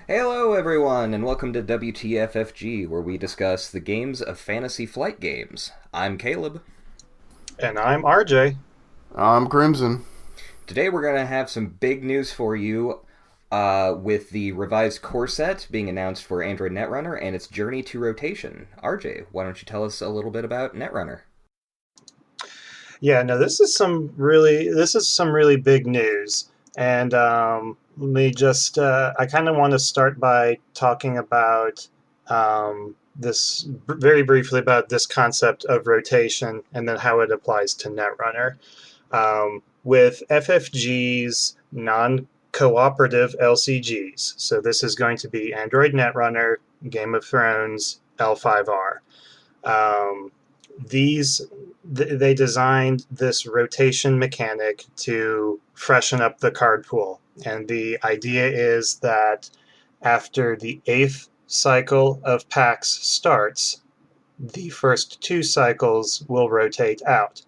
Hello, everyone, and welcome to WTFFG, where we discuss the games of fantasy flight games. I'm Caleb. And I'm RJ. I'm Crimson. Today, we're going to have some big news for you with the revised core set being announced for Android Netrunner and its journey to rotation. RJ, why don't you tell us a little bit about Netrunner? Yeah, no, this is some really big news, and let me just I kind of want to start by talking about very briefly about this concept of rotation and then how it applies to Netrunner. With FFG's non-cooperative LCGs, so this is going to be Android Netrunner, Game of Thrones, L5R. Um, they designed this rotation mechanic to freshen up the card pool, and the idea is that after the eighth cycle of packs starts, the first two cycles will rotate out.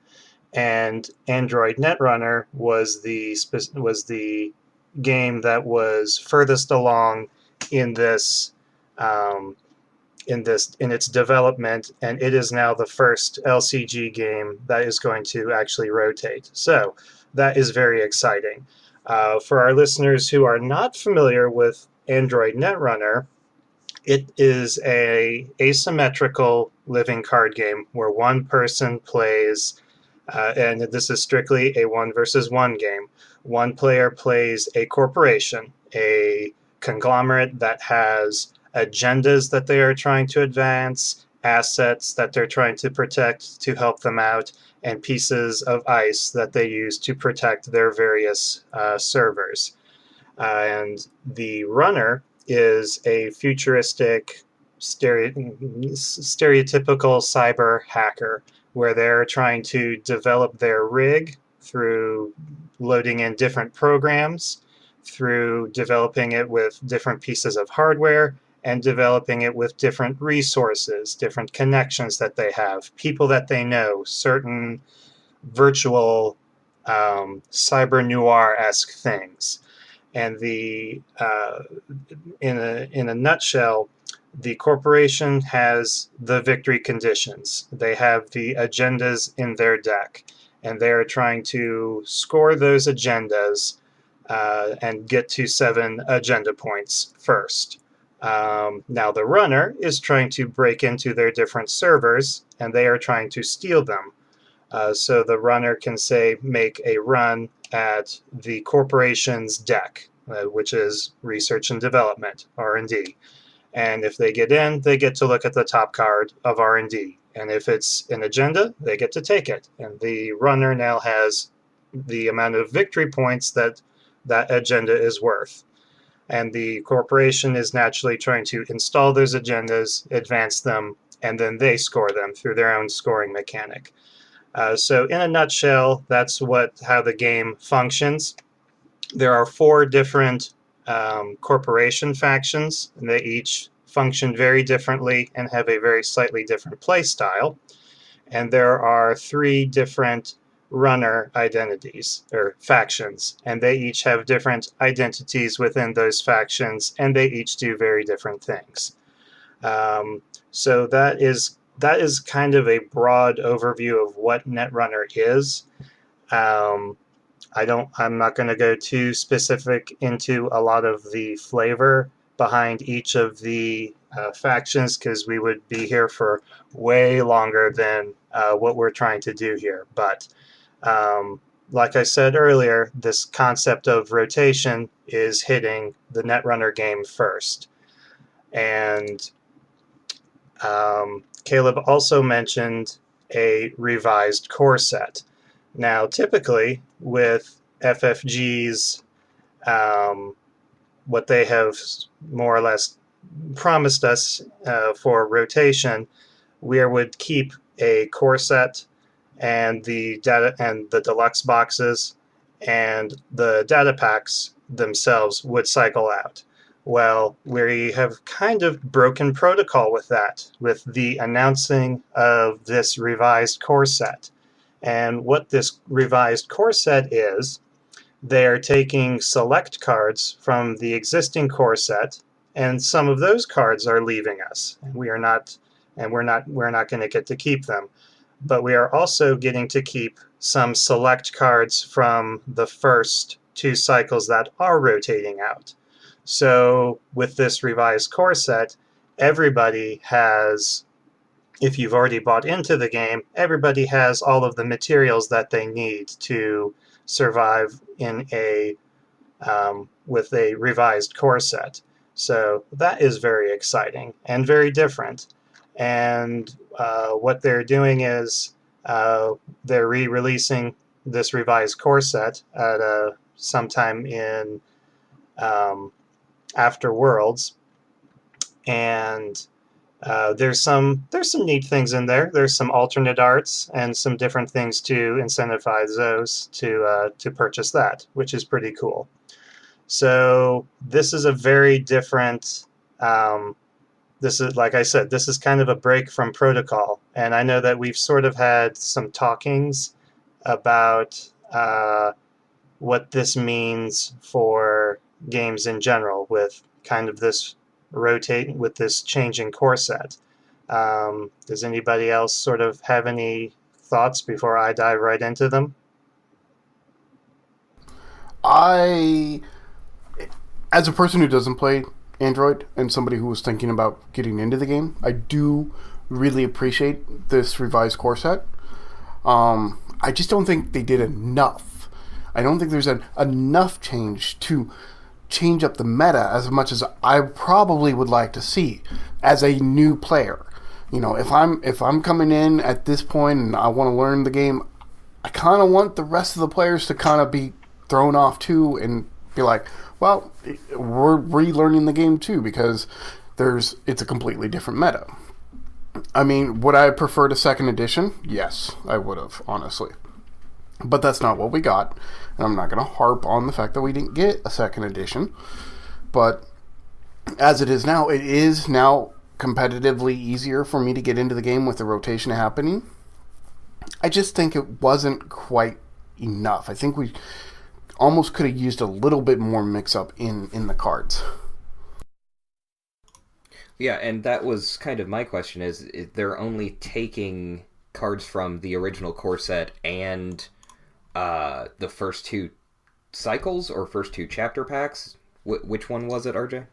And Android Netrunner was the game that was furthest along in this um, in its development, and it is now the first LCG game that is going to actually rotate. So that is very exciting. For our listeners who are not familiar with Android Netrunner, it is a asymmetrical living card game where one person plays, and this is strictly a one versus one game. One player plays a corporation, a conglomerate that has agendas that they are trying to advance, assets that they're trying to protect to help them out, and pieces of ice that they use to protect their various servers. And the runner is a futuristic, stereotypical cyber hacker where they're trying to develop their rig through loading in different programs, through developing it with different pieces of hardware, and developing it with different resources, different connections that they have, people that they know, certain virtual cyber noir-esque things. And the in a nutshell, the corporation has the victory conditions. They have the agendas in their deck, and they are trying to score those agendas and get to 7 agenda points first. Now, the runner is trying to break into their different servers, and they are trying to steal them. So the runner can, say, make a run at the corporation's deck, which is research and development, R&D. And if they get in, they get to look at the top card of R&D. And if it's an agenda, they get to take it. And the runner now has the amount of victory points that that agenda is worth. And the corporation is naturally trying to install those agendas, advance them, and then they score them through their own scoring mechanic. So in a nutshell, that's how the game functions. There are 4 different corporation factions, and they each function very differently and have a very slightly different play style. And there are 3 different runner identities or factions, and they each have different identities within those factions, and they each do very different things. So that is kind of a broad overview of what Netrunner is. Um, I'm not going to go too specific into a lot of the flavor behind each of the factions because we would be here for way longer than what we're trying to do here. But like I said earlier, this concept of rotation is hitting the Netrunner game first. And Caleb also mentioned a revised core set. Now, typically with FFGs, what they have more or less promised us for rotation, we would keep a core set and the data and the deluxe boxes, and the data packs themselves would cycle out. Well, we have kind of broken protocol with that, with the announcing of this revised core set. And what this revised core set is, they're taking select cards from the existing core set and some of those cards are leaving us. We're not going to get to keep them. But we are also getting to keep some select cards from the first 2 cycles that are rotating out. So with this revised core set, everybody has, if you've already bought into the game, everybody has all of the materials that they need to survive in with a revised core set. So that is very exciting and very different. And what they're doing is they're re-releasing this revised core set at sometime in after Worlds, and there's some neat things in there. There's some alternate arts and some different things to incentivize those to purchase that, which is pretty cool. So this is a very different. This is, like I said, this is kind of a break from protocol, and I know that we've sort of had some talkings about what this means for games in general, with kind of this with this changing core set. Does anybody else sort of have any thoughts before I dive right into them? As a person who doesn't play Android and somebody who was thinking about getting into the game, I do really appreciate this revised core set. I just don't think they did enough. I don't think there's enough change to change up the meta as much as I probably would like to see as a new player. You know, if I'm coming in at this point and I want to learn the game, I kind of want the rest of the players to kind of be thrown off too and be like, well, we're relearning the game too, because it's a completely different meta. I mean, would I have preferred a second edition? Yes, I would have, honestly. But that's not what we got, and I'm not going to harp on the fact that we didn't get a second edition. But as it is now competitively easier for me to get into the game with the rotation happening. I just think it wasn't quite enough. I think we almost could have used a little bit more mix-up in the cards. Yeah, and that was kind of my question, is they're only taking cards from the original core set and the first 2 cycles or first 2 chapter packs? Which one was it, RJ?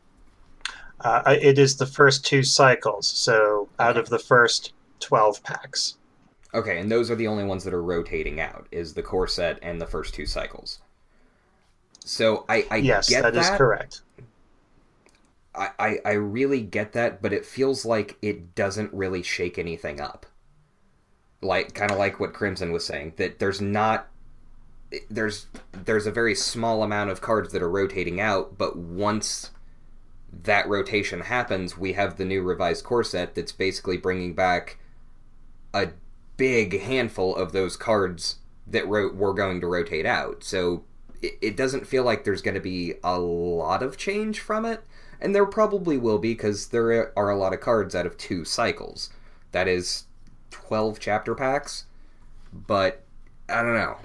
It is the first 2 cycles, so out of the first 12 packs. Okay, and those are the only ones that are rotating out, is the core set and the first 2 cycles. So I yes, get that. That is correct. I really get that, but it feels like it doesn't really shake anything up. Kind of like what Crimson was saying, that there's a very small amount of cards that are rotating out, but once that rotation happens, we have the new revised core set that's basically bringing back a big handful of those cards that were going to rotate out. So it doesn't feel like there's going to be a lot of change from it, and there probably will be, because there are a lot of cards out of 2 cycles. That is 12 chapter packs, but I don't know.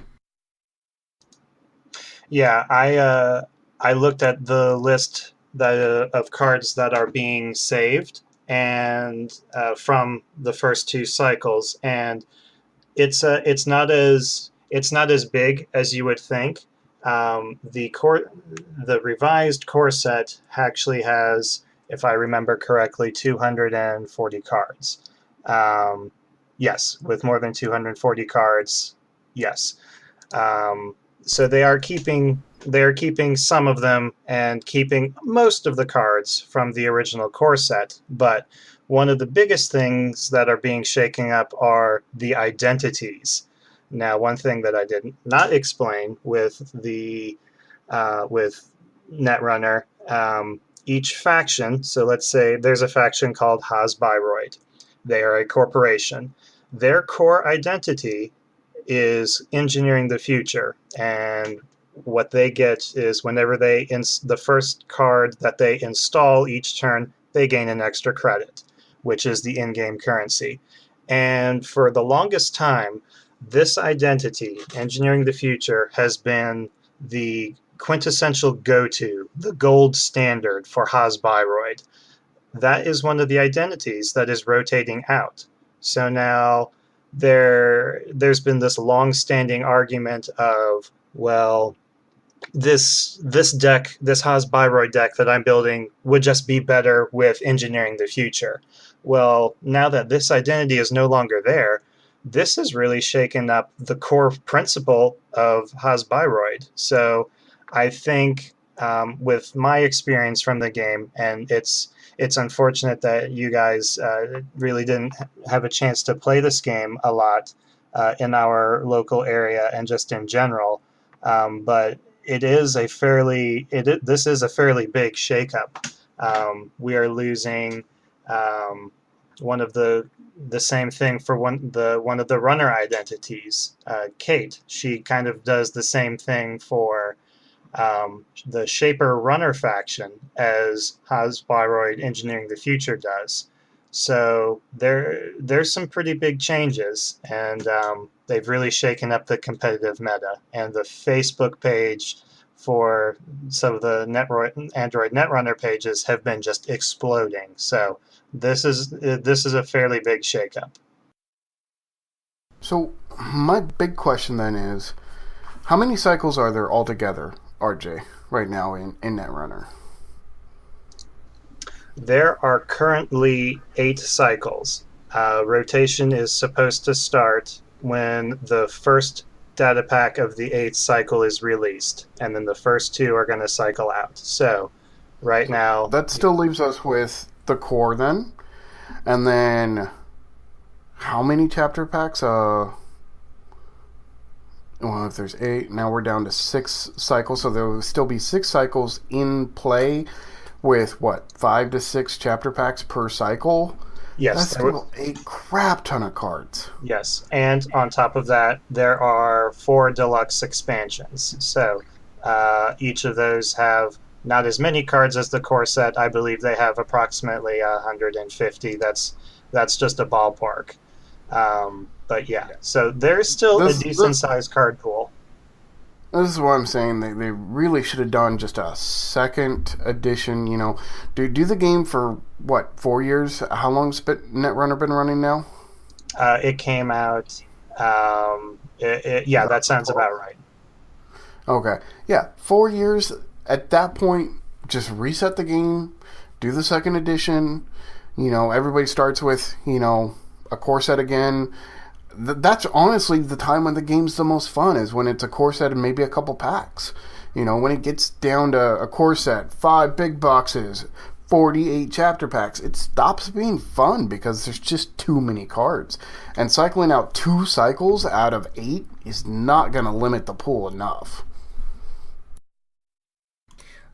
Yeah, I looked at the list of cards that are being saved and from the first 2 cycles, and it's not as big as you would think. The revised core set actually has, if I remember correctly, 240 cards. Yes, with more than 240 cards, yes. So they are keeping some of them and keeping most of the cards from the original core set. But one of the biggest things that are being shaken up are the identities. Now, one thing that I did not explain with Netrunner, each faction, so let's say there's a faction called Hasbiroid. They are a corporation. Their core identity is engineering the future, and what they get is whenever the first card that they install each turn, they gain an extra credit, which is the in-game currency. And for the longest time, this identity, engineering the future, has been the quintessential go-to, the gold standard for Hasbiroid. That is one of the identities that is rotating out. So now there's been this long-standing argument of, well, this deck, this Hasbiroid deck that I'm building would just be better with engineering the future. Well, now that this identity is no longer there, this has really shaken up the core principle of Hasbiroid. So I think with my experience from the game, and it's unfortunate that you guys really didn't have a chance to play this game a lot in our local area and just in general, but this is a fairly big shakeup. We are losing one of the same thing for one of the runner identities, Kate. She kind of does the same thing for the Shaper Runner faction as Hasbiroid Engineering the Future does. So there's some pretty big changes, and they've really shaken up the competitive meta. And the Facebook page for some of the Android Netrunner pages have been just exploding. So this is a fairly big shakeup. So my big question then is, how many cycles are there altogether, RJ, right now in Netrunner? There are currently 8 cycles. Rotation is supposed to start when the first data pack of the 8th cycle is released, and then the first 2 are going to cycle out. So right now... That still leaves us with the core then. And then how many chapter packs? Well, if there's 8, now we're down to 6 cycles, so there will still be 6 cycles in play with, 5 to 6 chapter packs per cycle? Yes. That's still a crap ton of cards. Yes, and on top of that, there are 4 deluxe expansions. So each of those have not as many cards as the core set. I believe they have approximately 150. That's just a ballpark. But yeah, so there's still a decent-sized card pool. This is what I'm saying. They really should have done just a second edition, Do the game for, 4 years? How long's Netrunner been running now? It came out... that sounds about right. Okay. Yeah, 4 years. At that point, just reset the game, do the second edition. Everybody starts with, a core set again. That's honestly the time when the game's the most fun, is when it's a core set and maybe a couple packs. When it gets down to a core set, 5 big boxes, 48 chapter packs, it stops being fun because there's just too many cards. And cycling out 2 cycles out of 8 is not going to limit the pool enough.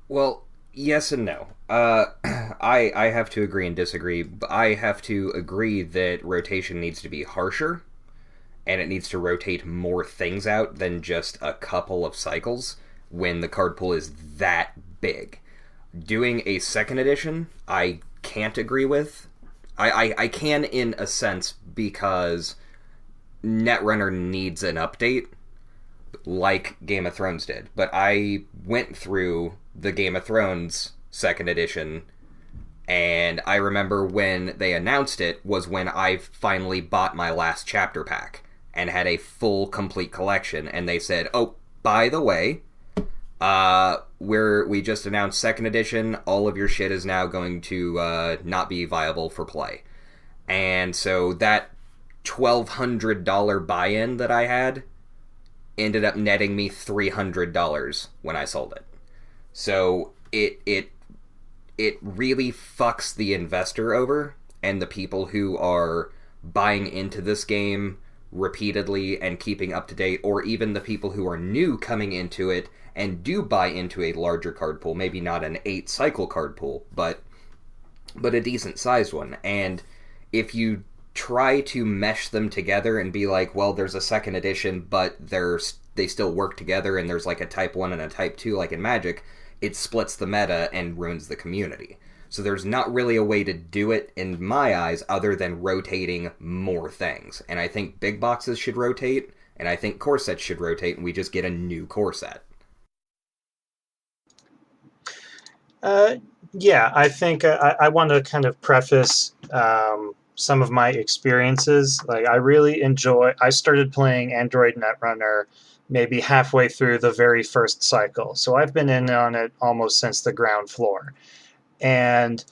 Well, yes and no. I have to agree and disagree. I have to agree that rotation needs to be harsher, and it needs to rotate more things out than just a couple of cycles when the card pool is that big. Doing a second edition, I can't agree with. I can in a sense, because Netrunner needs an update like Game of Thrones did. But I went through the Game of Thrones second edition, and I remember when they announced it was when I finally bought my last chapter pack and had a full, complete collection, and they said, oh, by the way, we just announced second edition, all of your shit is now going to not be viable for play. And so that $1,200 buy-in that I had ended up netting me $300 when I sold it. So it really fucks the investor over, and the people who are buying into this game repeatedly and keeping up to date, or even the people who are new coming into it and do buy into a larger card pool, maybe not an 8 cycle card pool, but a decent sized one. And if you try to mesh them together and be like, well, there's a second edition, but they still work together, and there's like a type 1 and a type 2 like in Magic, it splits the meta and ruins the community. So there's not really a way to do it, in my eyes, other than rotating more things. And I think big boxes should rotate, and I think core sets should rotate, and we just get a new core set. Uh, yeah, I think I want to kind of preface some of my experiences. Like, I really enjoy. I started playing Android Netrunner maybe halfway through the very first cycle, so I've been in on it almost since the ground floor. And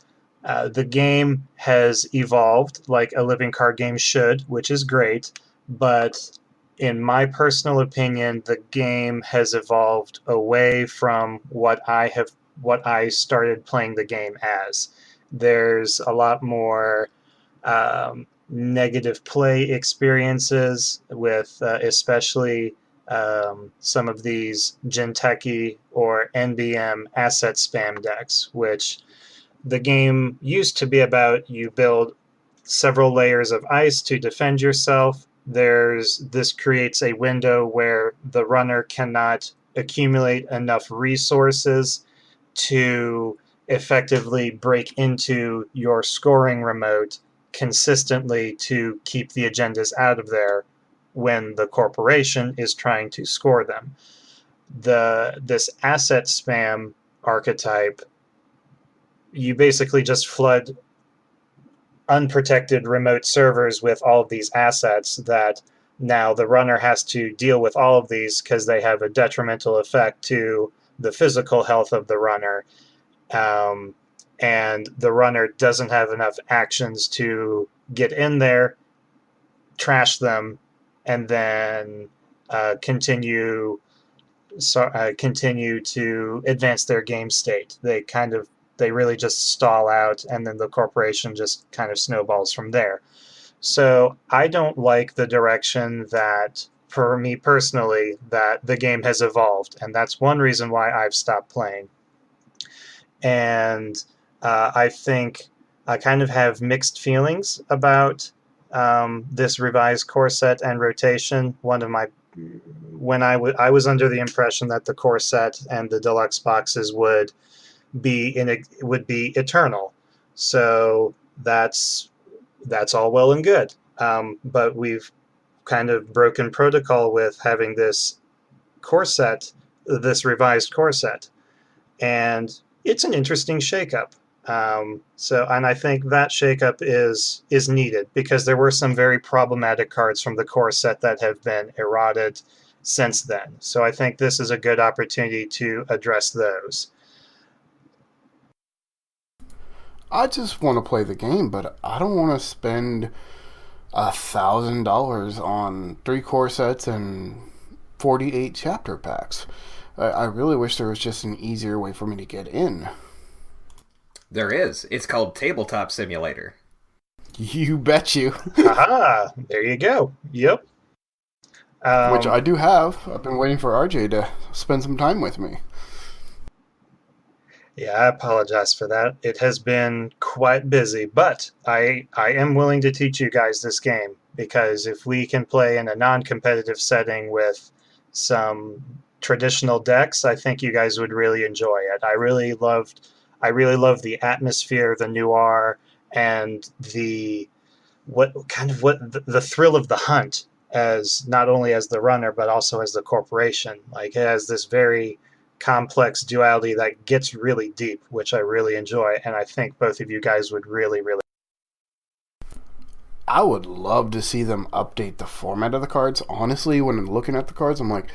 the game has evolved like a living card game should, which is great. But in my personal opinion, the game has evolved away from what I started playing the game as. There's a lot more negative play experiences with especially some of these Jinteki or NBM asset spam decks, which the game used to be about you build several layers of ice to defend yourself. This creates a window where the runner cannot accumulate enough resources to effectively break into your scoring remote consistently to keep the agendas out of there when the corporation is trying to score them. This asset spam archetype, you basically just flood unprotected remote servers with all of these assets that now the runner has to deal with all of these because they have a detrimental effect to the physical health of the runner. And the runner doesn't have enough actions to get in there, trash them, and then continue to advance their game state. They really just stall out, and then the corporation just kind of snowballs from there. So I don't like the direction that, for me personally, that the game has evolved, and that's one reason why I've stopped playing. And I think I kind of have mixed feelings about this revised core set and rotation. I was under the impression that the core set and the deluxe boxes would be eternal. So that's all well and good. But we've kind of broken protocol with having this revised core set, and it's an interesting shakeup. And I think that shakeup is needed because there were some very problematic cards from the core set that have been eroded since then. So I think this is a good opportunity to address those. I just want to play the game, but I don't want to spend $1,000 on 3 core sets and 48 chapter packs. I really wish there was just an easier way for me to get in. There is. It's called Tabletop Simulator. You bet you. Aha! There you go. Yep. Which I do have. I've been waiting for RJ to spend some time with me. Yeah, I apologize for that. It has been quite busy, but I am willing to teach you guys this game, because if we can play in a non-competitive setting with some traditional decks, I think you guys would really enjoy it. I really love the atmosphere, the noir, and the thrill of the hunt, as not only as the runner but also as the corporation. Like, it has this very complex duality that gets really deep, which I really enjoy, and I think both of you guys would really, really. I would love to see them update the format of the cards. Honestly, when I'm looking at the cards, I'm like,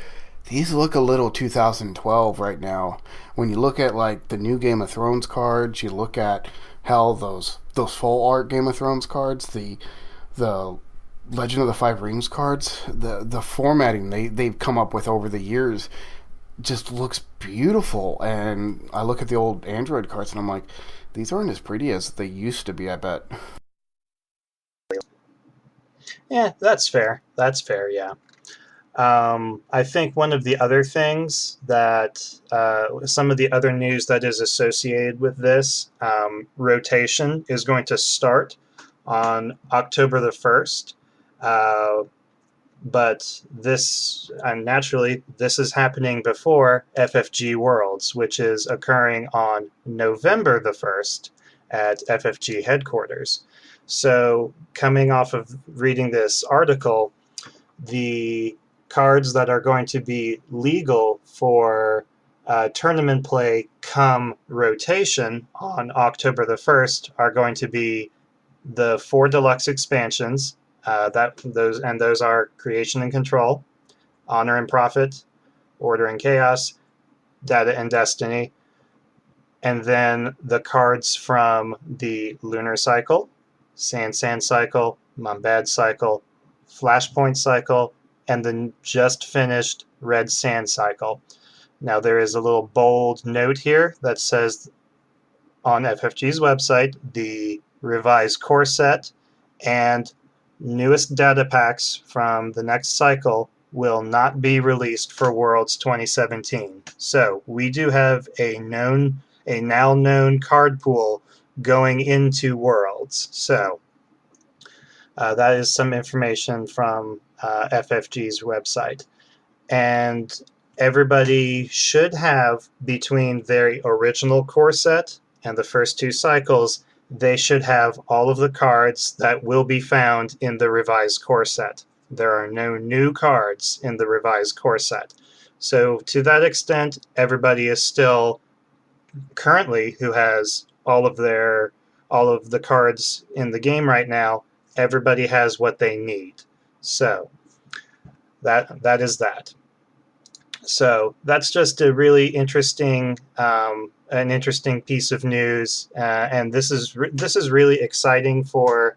these look a little 2012 right now. When you look at like the new Game of Thrones cards, you look at how those full art Game of Thrones cards, the Legend of the Five Rings cards, the formatting they've come up with over the years just looks beautiful. And I look at the old Android cards and I'm like, these aren't as pretty as they used to be, I bet. Yeah, that's fair. That's fair, yeah. I think one of the other things that some of the other news that is associated with this rotation is going to start on October the 1st. But naturally, this is happening before FFG Worlds, which is occurring on November the 1st at FFG headquarters. So, coming off of reading this article, the cards that are going to be legal for tournament play come rotation on October the 1st are going to be the 4 deluxe expansions. Those are Creation and Control, Honor and Profit, Order and Chaos, Data and Destiny, and then the cards from the Lunar Cycle, Sand Cycle, Mombad Cycle, Flashpoint Cycle, and the just finished Red Sand Cycle. Now there is a little bold note here that says on FFG's website, the revised core set and newest data packs from the next cycle will not be released for Worlds 2017. So we do have a now known card pool going into Worlds. So that is some information from FFG's website. And everybody should have, between their original core set and the first 2 cycles, they should have all of the cards that will be found in the revised core set. There are no new cards in the revised core set. So to that extent, everybody is still currently, who has all of the cards in the game right now, everybody has what they need. So that is that. So that's just a really interesting piece of news, and this is really exciting for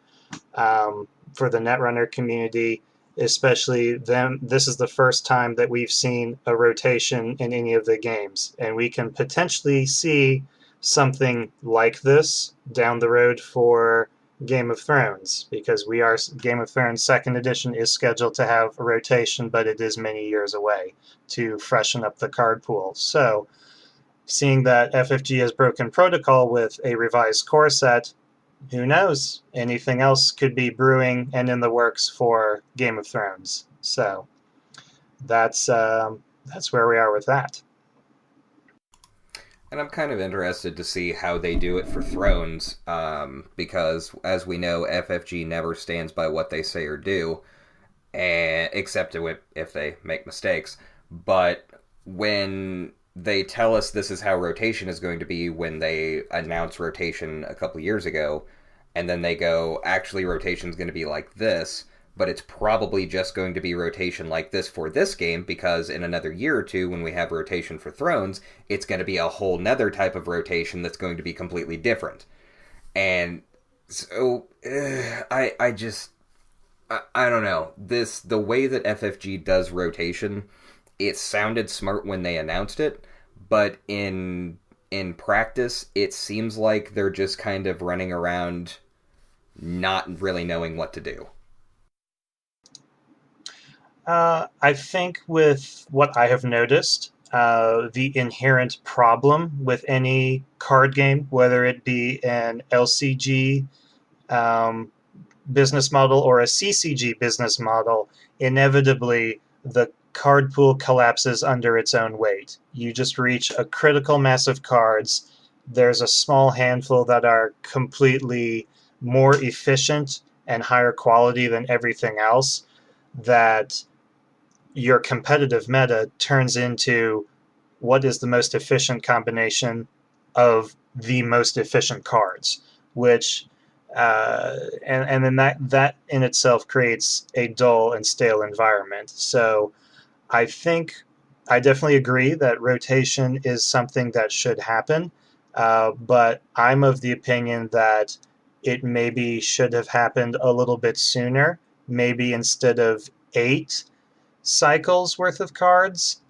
the Netrunner community, especially them. This is the first time that we've seen a rotation in any of the games, and we can potentially see something like this down the road for Game of Thrones, because Game of Thrones 2nd edition is scheduled to have a rotation, but it is many years away to freshen up the card pool. So seeing that FFG has broken protocol with a revised core set, who knows? Anything else could be brewing and in the works for Game of Thrones. So that's where we are with that. And I'm kind of interested to see how they do it for Thrones, because, as we know, FFG never stands by what they say or do, except if they make mistakes. But when they tell us this is how rotation is going to be, when they announced rotation a couple years ago, and then they go, actually, rotation is going to be like this, but it's probably just going to be rotation like this for this game, because in another year or two, when we have rotation for Thrones, it's going to be a whole nother type of rotation that's going to be completely different. And so, I don't know. The way that FFG does rotation, it sounded smart when they announced it, but in practice, it seems like they're just kind of running around not really knowing what to do. I think with what I have noticed, the inherent problem with any card game, whether it be an LCG business model or a CCG business model, inevitably the card pool collapses under its own weight. You just reach a critical mass of cards. There's a small handful that are completely more efficient and higher quality than everything else, that your competitive meta turns into what is the most efficient combination of the most efficient cards, which and then that in itself creates a dull and stale environment. So I think I definitely agree that rotation is something that should happen, but I'm of the opinion that it maybe should have happened a little bit sooner. Maybe instead of 8 cycles worth of cards,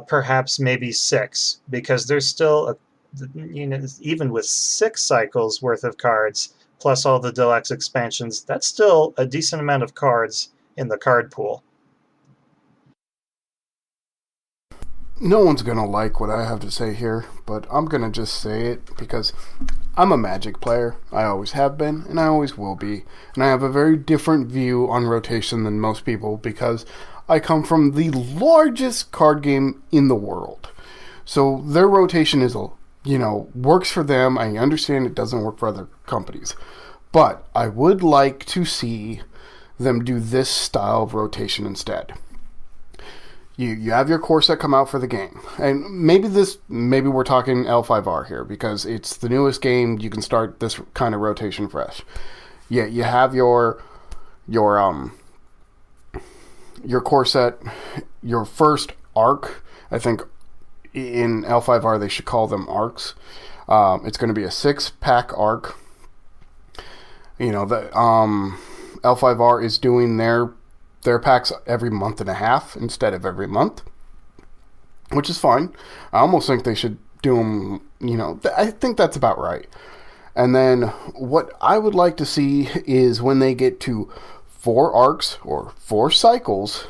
perhaps maybe 6, because there's still even with 6 cycles worth of cards plus all the deluxe expansions, that's still a decent amount of cards in the card pool. No one's going to like what I have to say here, but I'm going to just say it because I'm a Magic player. I always have been, and I always will be. And I have a very different view on rotation than most people because I come from the largest card game in the world. So their rotation is, works for them. I understand it doesn't work for other companies. But I would like to see them do this style of rotation instead. You have your core set come out for the game, and maybe we're talking L5R here because it's the newest game. You can start this kind of rotation fresh. Yeah, you have your core set, your first arc. I think in L5R they should call them arcs. It's going to be a 6-pack arc. You know, the L5R is doing their packs every month and a half instead of every month, which is fine. I almost think they should do them, you know, I think that's about right. And then what I would like to see is when they get to 4 arcs or 4 cycles,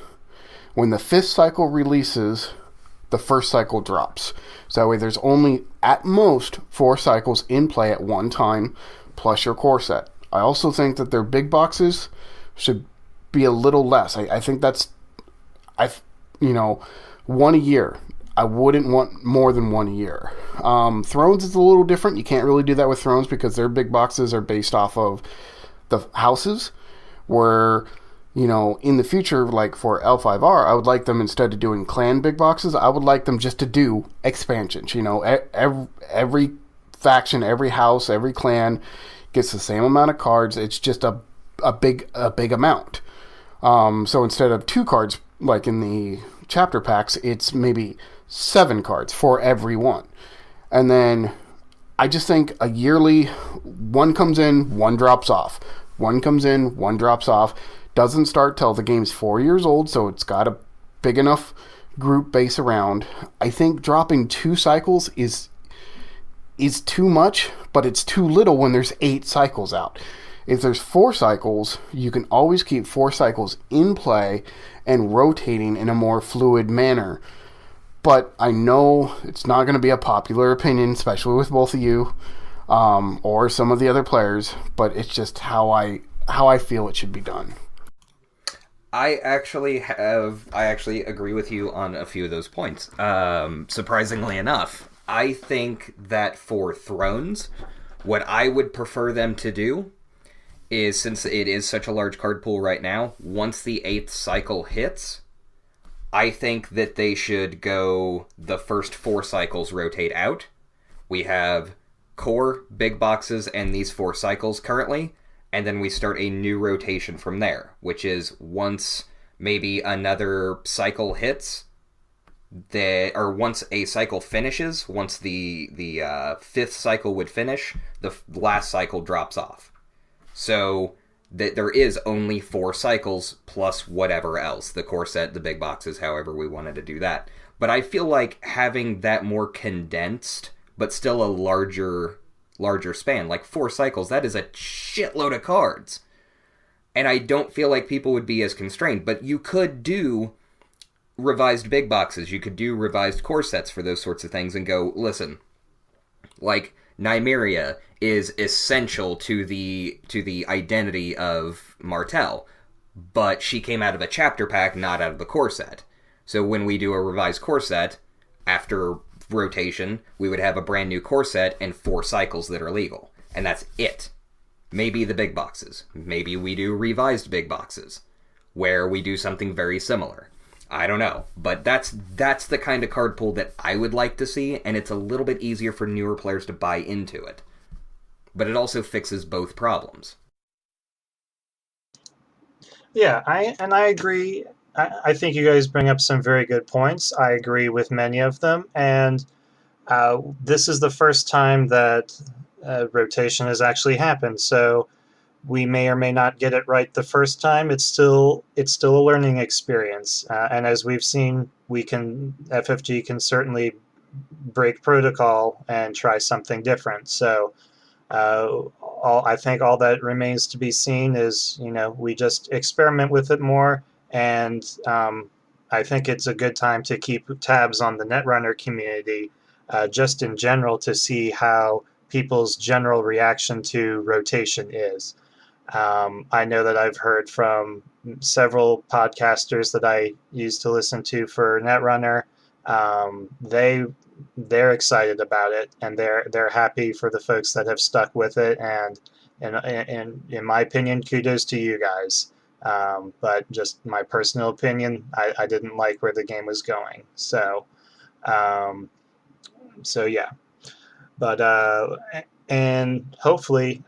when the 5th cycle releases, the first cycle drops. So that way there's only at most 4 cycles in play at one time, plus your core set. I also think that their big boxes should be a little less. I think that's, one a year. I wouldn't want more than one a year. Thrones is a little different. You can't really do that with Thrones because their big boxes are based off of the houses, where, you know, in the future, like for L5R, I would like them, instead of doing clan big boxes, I would like them just to do expansions. You know, every faction, every house, every clan gets the same amount of cards. It's just a big amount. So instead of 2 cards, like in the chapter packs, it's maybe 7 cards for every one. And then I just think a yearly, one comes in, one drops off. One comes in, one drops off. Doesn't start till the game's 4 years old, so it's got a big enough group base around. I think dropping 2 cycles is too much, but it's too little when there's 8 cycles out. If there's 4 cycles, you can always keep 4 cycles in play and rotating in a more fluid manner. But I know it's not going to be a popular opinion, especially with both of you or some of the other players, but it's just how I feel it should be done. I actually agree with you on a few of those points. Surprisingly enough, I think that for Thrones, what I would prefer them to do is, since it is such a large card pool right now, once the 8th cycle hits, I think that they should go the first 4 cycles rotate out. We have core, big boxes, and these 4 cycles currently, and then we start a new rotation from there, which is once maybe another cycle hits, once a cycle finishes, once the 5th cycle would finish, the last cycle drops off. So that there is only 4 cycles plus whatever else, the core set, the big boxes, however we wanted to do that. But I feel like having that more condensed, but still a larger span, like 4 cycles, that is a shitload of cards. And I don't feel like people would be as constrained, but you could do revised big boxes, you could do revised core sets for those sorts of things and go, listen, like Nymeria is essential to the identity of Martell, but she came out of a chapter pack, not out of the core set. So when we do a revised core set, after rotation, we would have a brand new core set and 4 cycles that are legal. And that's it. Maybe the big boxes. Maybe we do revised big boxes, where we do something very similar. I don't know, but that's the kind of card pool that I would like to see, and it's a little bit easier for newer players to buy into it. But it also fixes both problems. Yeah, I agree. I think you guys bring up some very good points. I agree with many of them, and this is the first time that rotation has actually happened. So we may or may not get it right the first time. It's still a learning experience, and as we've seen, FFG can certainly break protocol and try something different. So I think all that remains to be seen is, we just experiment with it more, and I think it's a good time to keep tabs on the Netrunner community, just in general, to see how people's general reaction to rotation is. I know that I've heard from several podcasters that I used to listen to for Netrunner. They're excited about it, and they're happy for the folks that have stuck with it. And in my opinion, kudos to you guys. But just my personal opinion, I didn't like where the game was going. Um, so yeah. But and hopefully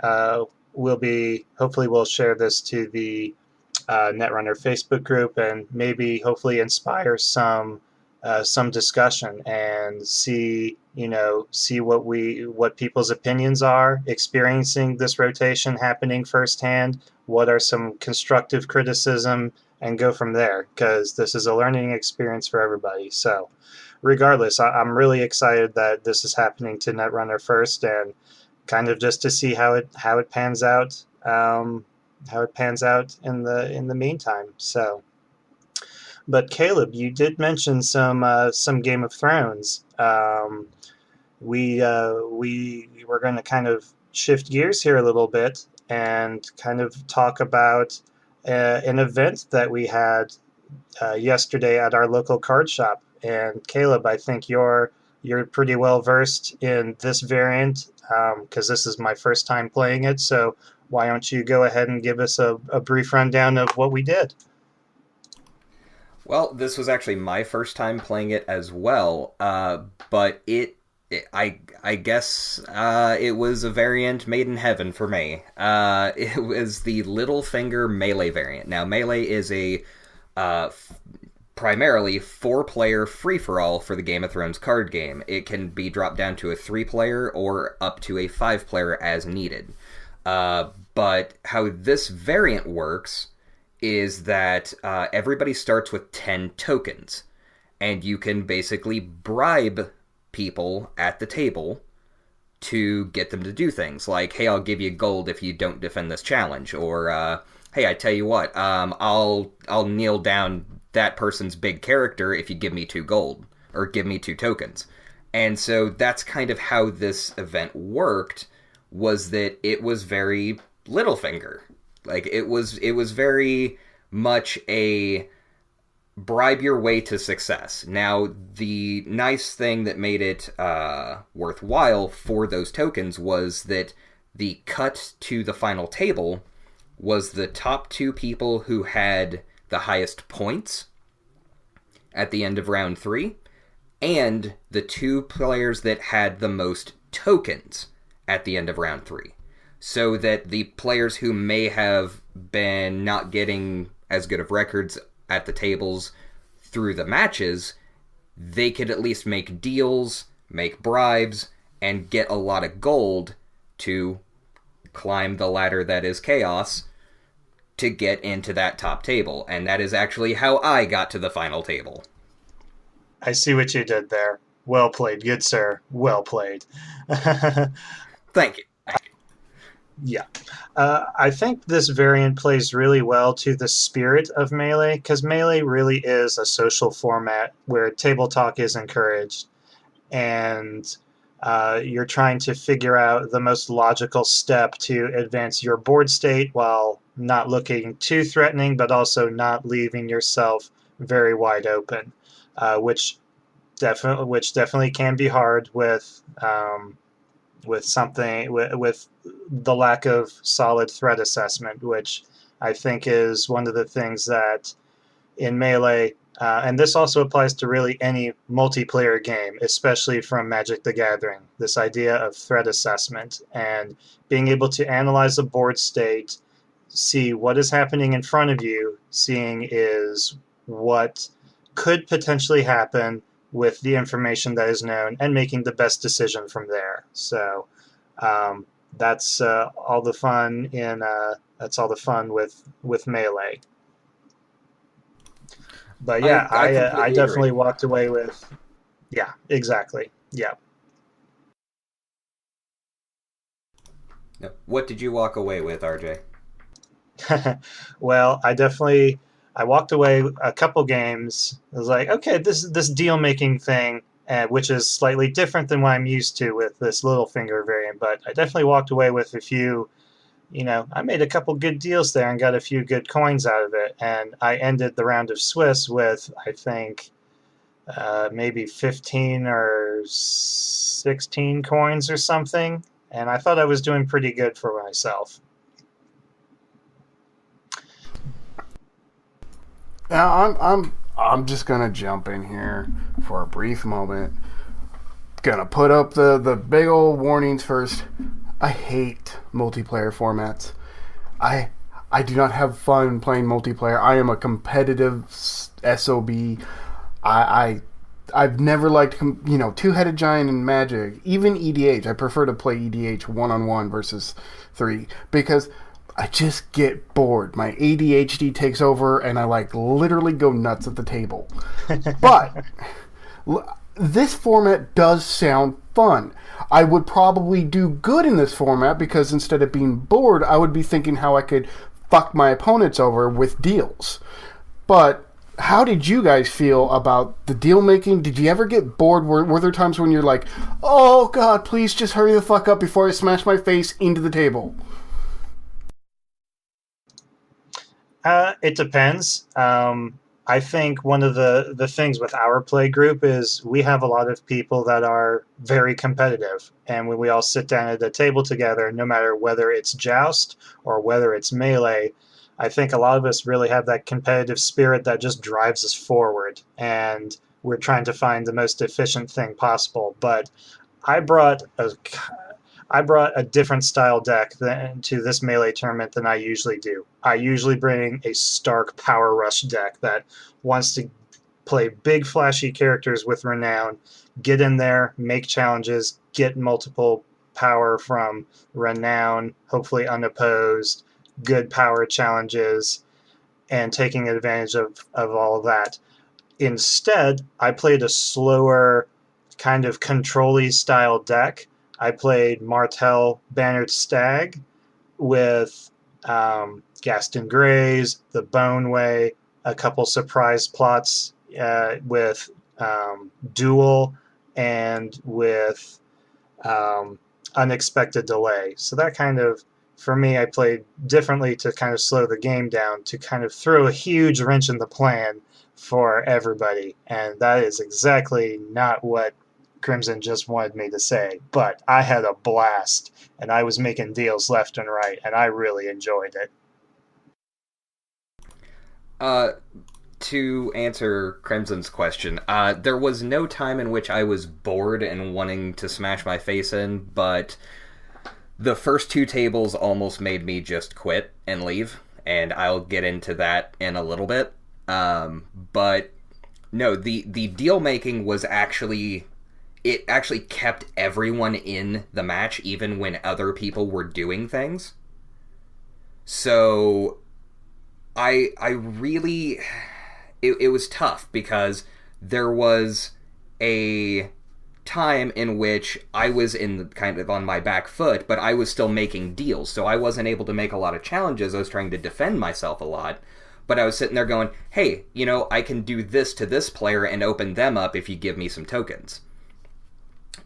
we'll share this to the Netrunner Facebook group and maybe hopefully inspire some discussion and see what people's opinions are experiencing this rotation happening firsthand. What are some constructive criticism, and go from there, because this is a learning experience for everybody. So regardless, I'm really excited that this is happening to Netrunner first, and kind of just to see how it pans out. How it pans out in the meantime. So, but Caleb, you did mention some Game of Thrones. We were going to kind of shift gears here a little bit and kind of talk about an event that we had yesterday at our local card shop. And Caleb, I think you're pretty well versed in this variant, because this is my first time playing it. So why don't you go ahead and give us a brief rundown of what we did? Well, this was actually my first time playing it as well, but I guess it was a variant made in heaven for me. It was the Littlefinger Melee variant. Now, Melee is a primarily 4-player free-for-all for the Game of Thrones card game. It can be dropped down to a 3-player or up to a 5-player as needed. But how this variant works is that everybody starts with 10 tokens, and you can basically bribe people at the table to get them to do things like, hey, I'll give you gold if you don't defend this challenge, or hey, I tell you what, I'll kneel down that person's big character if you give me 2 gold, or give me 2 tokens. And so that's kind of how this event worked, was that it was very Littlefinger. Like, it was very much a bribe your way to success. Now, the nice thing that made it worthwhile for those tokens was that the cut to the final table was the top 2 people who had the highest points at the end of round 3, and the 2 players that had the most tokens at the end of round 3. So that the players who may have been not getting as good of records at the tables through the matches, they could at least make deals, make bribes, and get a lot of gold to climb the ladder that is Chaos to get into that top table. And that is actually how I got to the final table. I see what you did there. Well played, good sir. Well played. Thank you. Yeah. I think this variant plays really well to the spirit of Melee, because Melee really is a social format where table talk is encouraged, and you're trying to figure out the most logical step to advance your board state while not looking too threatening, but also not leaving yourself very wide open, which definitely can be hard with the lack of solid threat assessment, which I think is one of the things that in Melee, and this also applies to really any multiplayer game, especially from Magic the Gathering, this idea of threat assessment and being able to analyze a board state, see what is happening in front of you, seeing is what could potentially happen with the information that is known, and making the best decision from there. So that's all the fun with Melee. But yeah, I definitely agree. Walked away with, yeah, exactly, yeah. What did you walk away with, RJ? Well, I walked away a couple games. I was like, okay, this deal making thing, which is slightly different than what I'm used to with this Littlefinger variant, but I definitely walked away with a few. I made a couple good deals there and got a few good coins out of it, and I ended the round of Swiss with, I think, maybe 15 or 16 coins or something, and I thought I was doing pretty good for myself. Now, I'm just gonna jump in here for a brief moment. Gonna put up the big old warnings first. I hate multiplayer formats. I do not have fun playing multiplayer. I am a competitive SOB. I've never liked, Two-Headed Giant and Magic. Even EDH. I prefer to play EDH 1-on-1 versus 3 because I just get bored. My ADHD takes over and I literally go nuts at the table. But this format does sound fun. I would probably do good in this format because instead of being bored, I would be thinking how I could fuck my opponents over with deals. But how did you guys feel about the deal making? Did you ever get bored? Were there times when you're like, oh god, please just hurry the fuck up before I smash my face into the table? It depends. I think one of the things with our play group is we have a lot of people that are very competitive. And when we all sit down at the table together, no matter whether it's joust or whether it's melee, I think a lot of us really have that competitive spirit that just drives us forward. And we're trying to find the most efficient thing possible. But I brought a different style deck to this melee tournament than I usually do. I usually bring a stark power rush deck that wants to play big flashy characters with renown, get in there, make challenges, get multiple power from renown, hopefully unopposed, good power challenges, and taking advantage of all of that. Instead, I played a slower kind of control-y style deck. I played Martel Bannered Stag with Gaston Greys, the Boneway, a couple surprise plots with Duel, and with Unexpected Delay. So that kind of, for me, I played differently to kind of slow the game down, to kind of throw a huge wrench in the plan for everybody. And that is exactly not what Crimson just wanted me to say, but I had a blast, and I was making deals left and right, and I really enjoyed it. To answer Crimson's question, there was no time in which I was bored and wanting to smash my face in, but the first two tables almost made me just quit and leave, and I'll get into that in a little bit. But no, the deal making was actually... It actually kept everyone in the match, even when other people were doing things. So, I really... It was tough, because there was a time in which I was kind of on my back foot, but I was still making deals, so I wasn't able to make a lot of challenges. I was trying to defend myself a lot, but I was sitting there going, hey, I can do this to this player and open them up if you give me some tokens.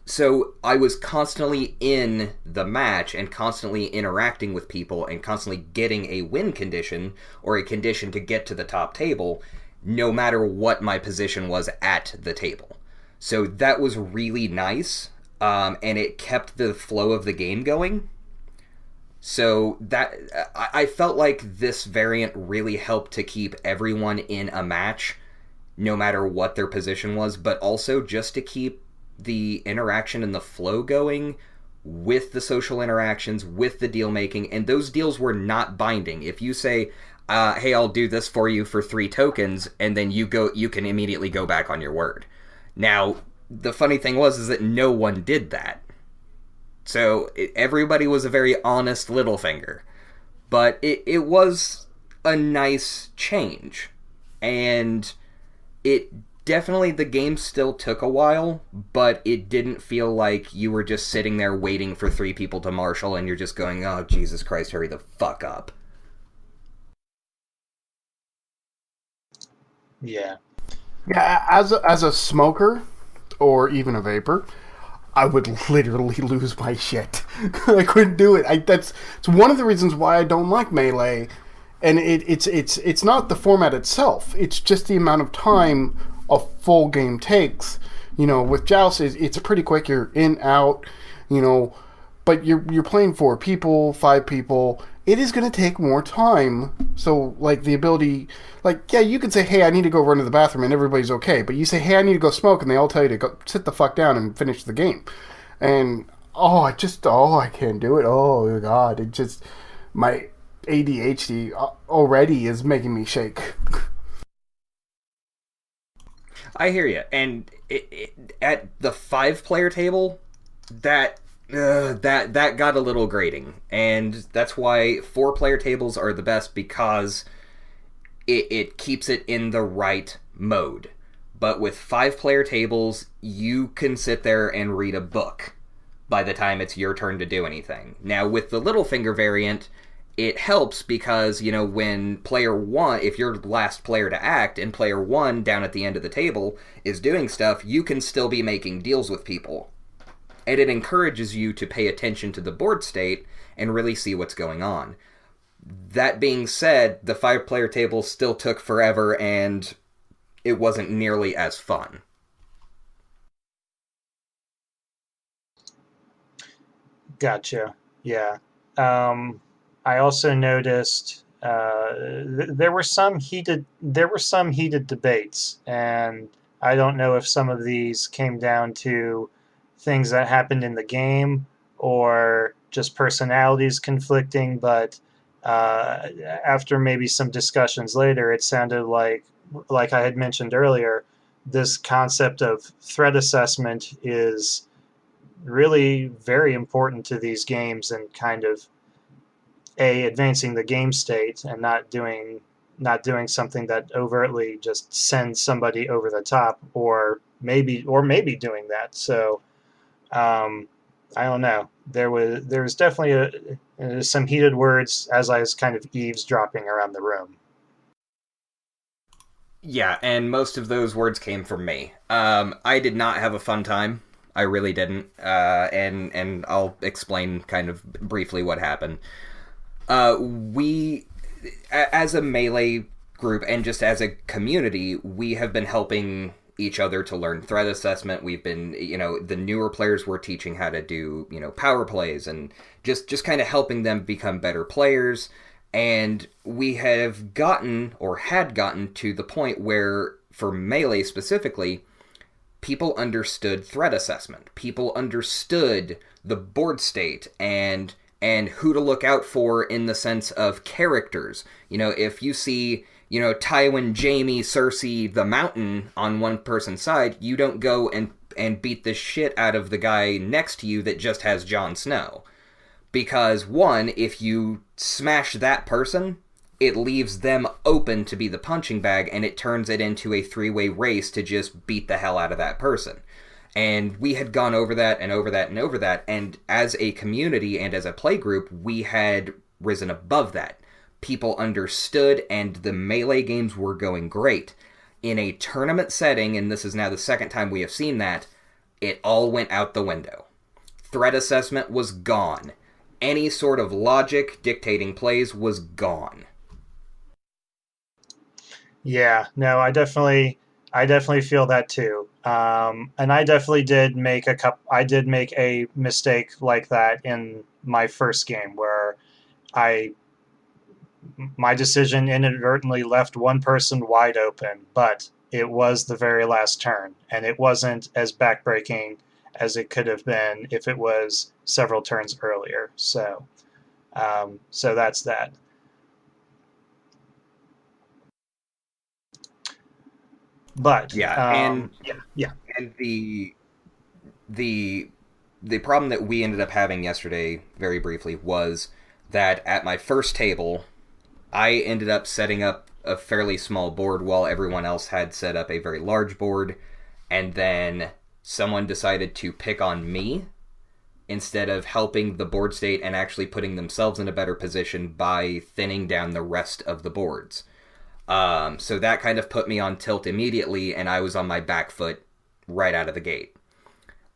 So I was constantly in the match and constantly interacting with people and constantly getting a win condition or a condition to get to the top table, no matter what my position was at the table. So that was really nice, and it kept the flow of the game going. So that I felt like this variant really helped to keep everyone in a match, no matter what their position was, but also just to keep the interaction and the flow going with the social interactions, with the deal making, and those deals were not binding. If you say, hey, I'll do this for you for 3 tokens, and then you can immediately go back on your word. Now, the funny thing is that no one did that. So everybody was a very honest Littlefinger. But it was a nice change. And it definitely, the game still took a while, but it didn't feel like you were just sitting there waiting for 3 people to marshal and you're just going, oh, Jesus Christ, hurry the fuck up. Yeah. Yeah, as a smoker, or even a vapor, I would literally lose my shit. I couldn't do it. It's one of the reasons why I don't like Melee, and it's not the format itself. It's just the amount of time a full game takes. With Joust, it's pretty quick. You're in, out, but you're playing 4 people, 5 people, it is going to take more time. So, like, the ability, like, yeah, you can say, hey, I need to go run to the bathroom, and everybody's okay. But you say, hey, I need to go smoke, and they all tell you to go sit the fuck down and finish the game. And, I can't do it. Oh, God. It just, my ADHD already is making me shake. I hear you. And at the 5-player table, that got a little grating, and that's why 4-player tables are the best, because it keeps it in the right mode. But with 5-player tables, you can sit there and read a book by the time it's your turn to do anything. Now, with the little finger variant, it helps because, when player 1, if you're the last player to act, and player 1 down at the end of the table is doing stuff, you can still be making deals with people. And it encourages you to pay attention to the board state and really see what's going on. That being said, the 5-player table still took forever, and it wasn't nearly as fun. Gotcha. Yeah. I also noticed there were some heated debates, and I don't know if some of these came down to things that happened in the game or just personalities conflicting, but after maybe some discussions later, it sounded like I had mentioned earlier, this concept of threat assessment is really very important to these games, and kind of advancing the game state, and not doing something that overtly just sends somebody over the top, or maybe doing that. So I don't know. There was definitely some heated words as I was kind of eavesdropping around the room. Yeah, and most of those words came from me. I did not have a fun time. I really didn't. And I'll explain kind of briefly what happened. We, as a Melee group and just as a community, we have been helping each other to learn threat assessment. We've been, the newer players we're teaching how to do, power plays, and just kind of helping them become better players. And we have gotten to the point where, for Melee specifically, people understood threat assessment. People understood the board state and who to look out for in the sense of characters. If you see, Tywin, Jaime, Cersei, the Mountain on one person's side, you don't go and beat the shit out of the guy next to you that just has Jon Snow. Because, one, if you smash that person, it leaves them open to be the punching bag, and it turns it into a 3-way race to just beat the hell out of that person. And we had gone over that and over that and over that, and as a community and as a play group, we had risen above that. People understood, and the Melee games were going great. In a tournament setting, and this is now the second time we have seen that, it all went out the window. Threat assessment was gone. Any sort of logic dictating plays was gone. Yeah, no, I definitely feel that too. And I definitely did make a mistake like that in my first game, where my decision inadvertently left one person wide open, but it was the very last turn, and it wasn't as backbreaking as it could have been if it was several turns earlier. So that's that. But and the problem that we ended up having yesterday, very briefly, was that at my first table, I ended up setting up a fairly small board while everyone else had set up a very large board, and then someone decided to pick on me instead of helping the board state and actually putting themselves in a better position by thinning down the rest of the boards. So that kind of put me on tilt immediately, and I was on my back foot right out of the gate.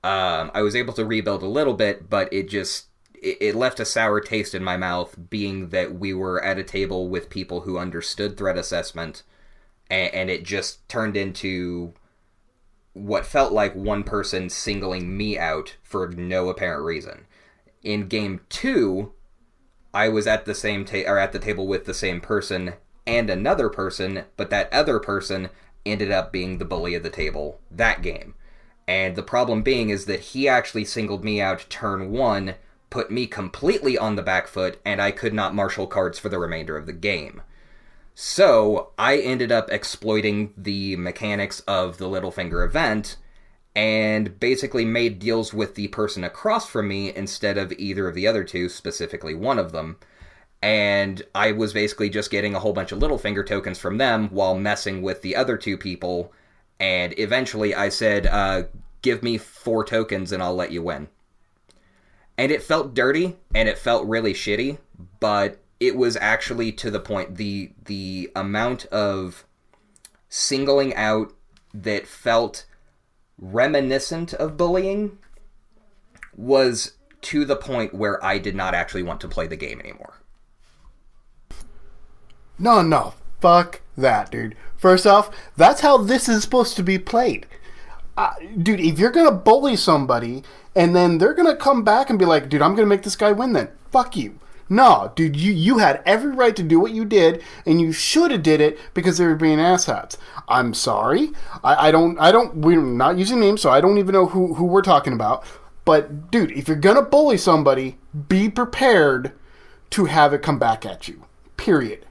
I was able to rebuild a little bit, but it left a sour taste in my mouth, being that we were at a table with people who understood threat assessment, and it just turned into what felt like one person singling me out for no apparent reason. In Game 2, I was at the same or at the table with the same person and another person, but that other person ended up being the bully of the table that game. And the problem being is that he actually singled me out turn 1, put me completely on the back foot, and I could not marshal cards for the remainder of the game. So I ended up exploiting the mechanics of the Littlefinger event and basically made deals with the person across from me instead of either of the other two, specifically one of them. And I was basically just getting a whole bunch of Littlefinger tokens from them while messing with the other two people. And eventually I said, give me 4 tokens and I'll let you win. And it felt dirty and it felt really shitty, but it was actually to the point. The amount of singling out that felt reminiscent of bullying was to the point where I did not actually want to play the game anymore. No, fuck that, dude. First off, that's how this is supposed to be played. Dude, if you're gonna bully somebody and then they're gonna come back and be like, dude, I'm gonna make this guy win then, fuck you. No, dude, you had every right to do what you did, and you should have did it because they were being asshats. I'm sorry. We're not using names, so I don't even know who we're talking about. But, dude, if you're gonna bully somebody, be prepared to have it come back at you. Period.